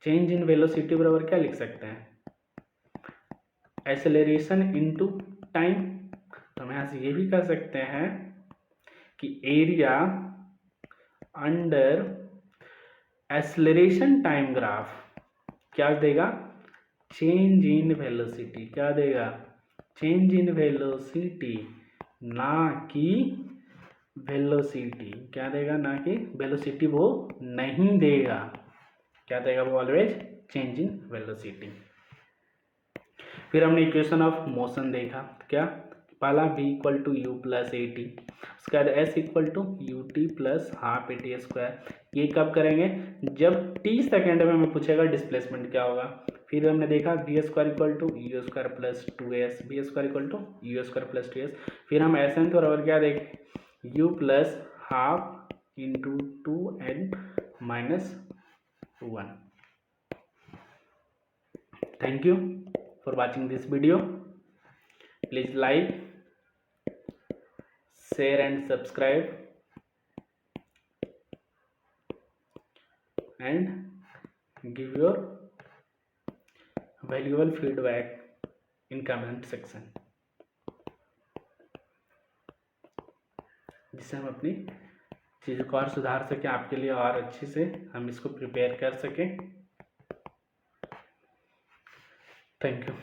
चेंज इन वेलोसिटी बराबर क्या लिख सकते हैं, एक्सेलरेशन इनटू टाइम। तो हम यहाँ से ये भी कह सकते हैं कि area under acceleration time graph क्या देगा, चेंज इन वेलोसिटी, क्या देगा, चेंज इन वेलोसिटी, ना कि वेलोसिटी, क्या देगा, ना कि वेलोसिटी वो नहीं देगा, क्या देगा वो ऑलवेज चेंज इन वेलोसिटी। फिर हमने इक्वेशन ऑफ मोशन देखा, क्या पहला v equal to u plus a t, उसके बाद s equal to u t plus half a t square. ये कब करेंगे, जब t सेकेंड में हमें पूछेगा डिस्प्लेसमेंट क्या होगा। फिर हमने देखा v square equal to u square plus two s, v square equal to u square plus two s. फिर हम एस एन बराबर क्या देखें, u plus half into two n minus one. Thank you for watching this video. Please like, share and subscribe, and give your valuable feedback in comment section, जिससे हम अपनी चीज़ों को और सुधार सकें, आपके लिए और अच्छे से हम इसको प्रिपेयर कर सकें। Thank you.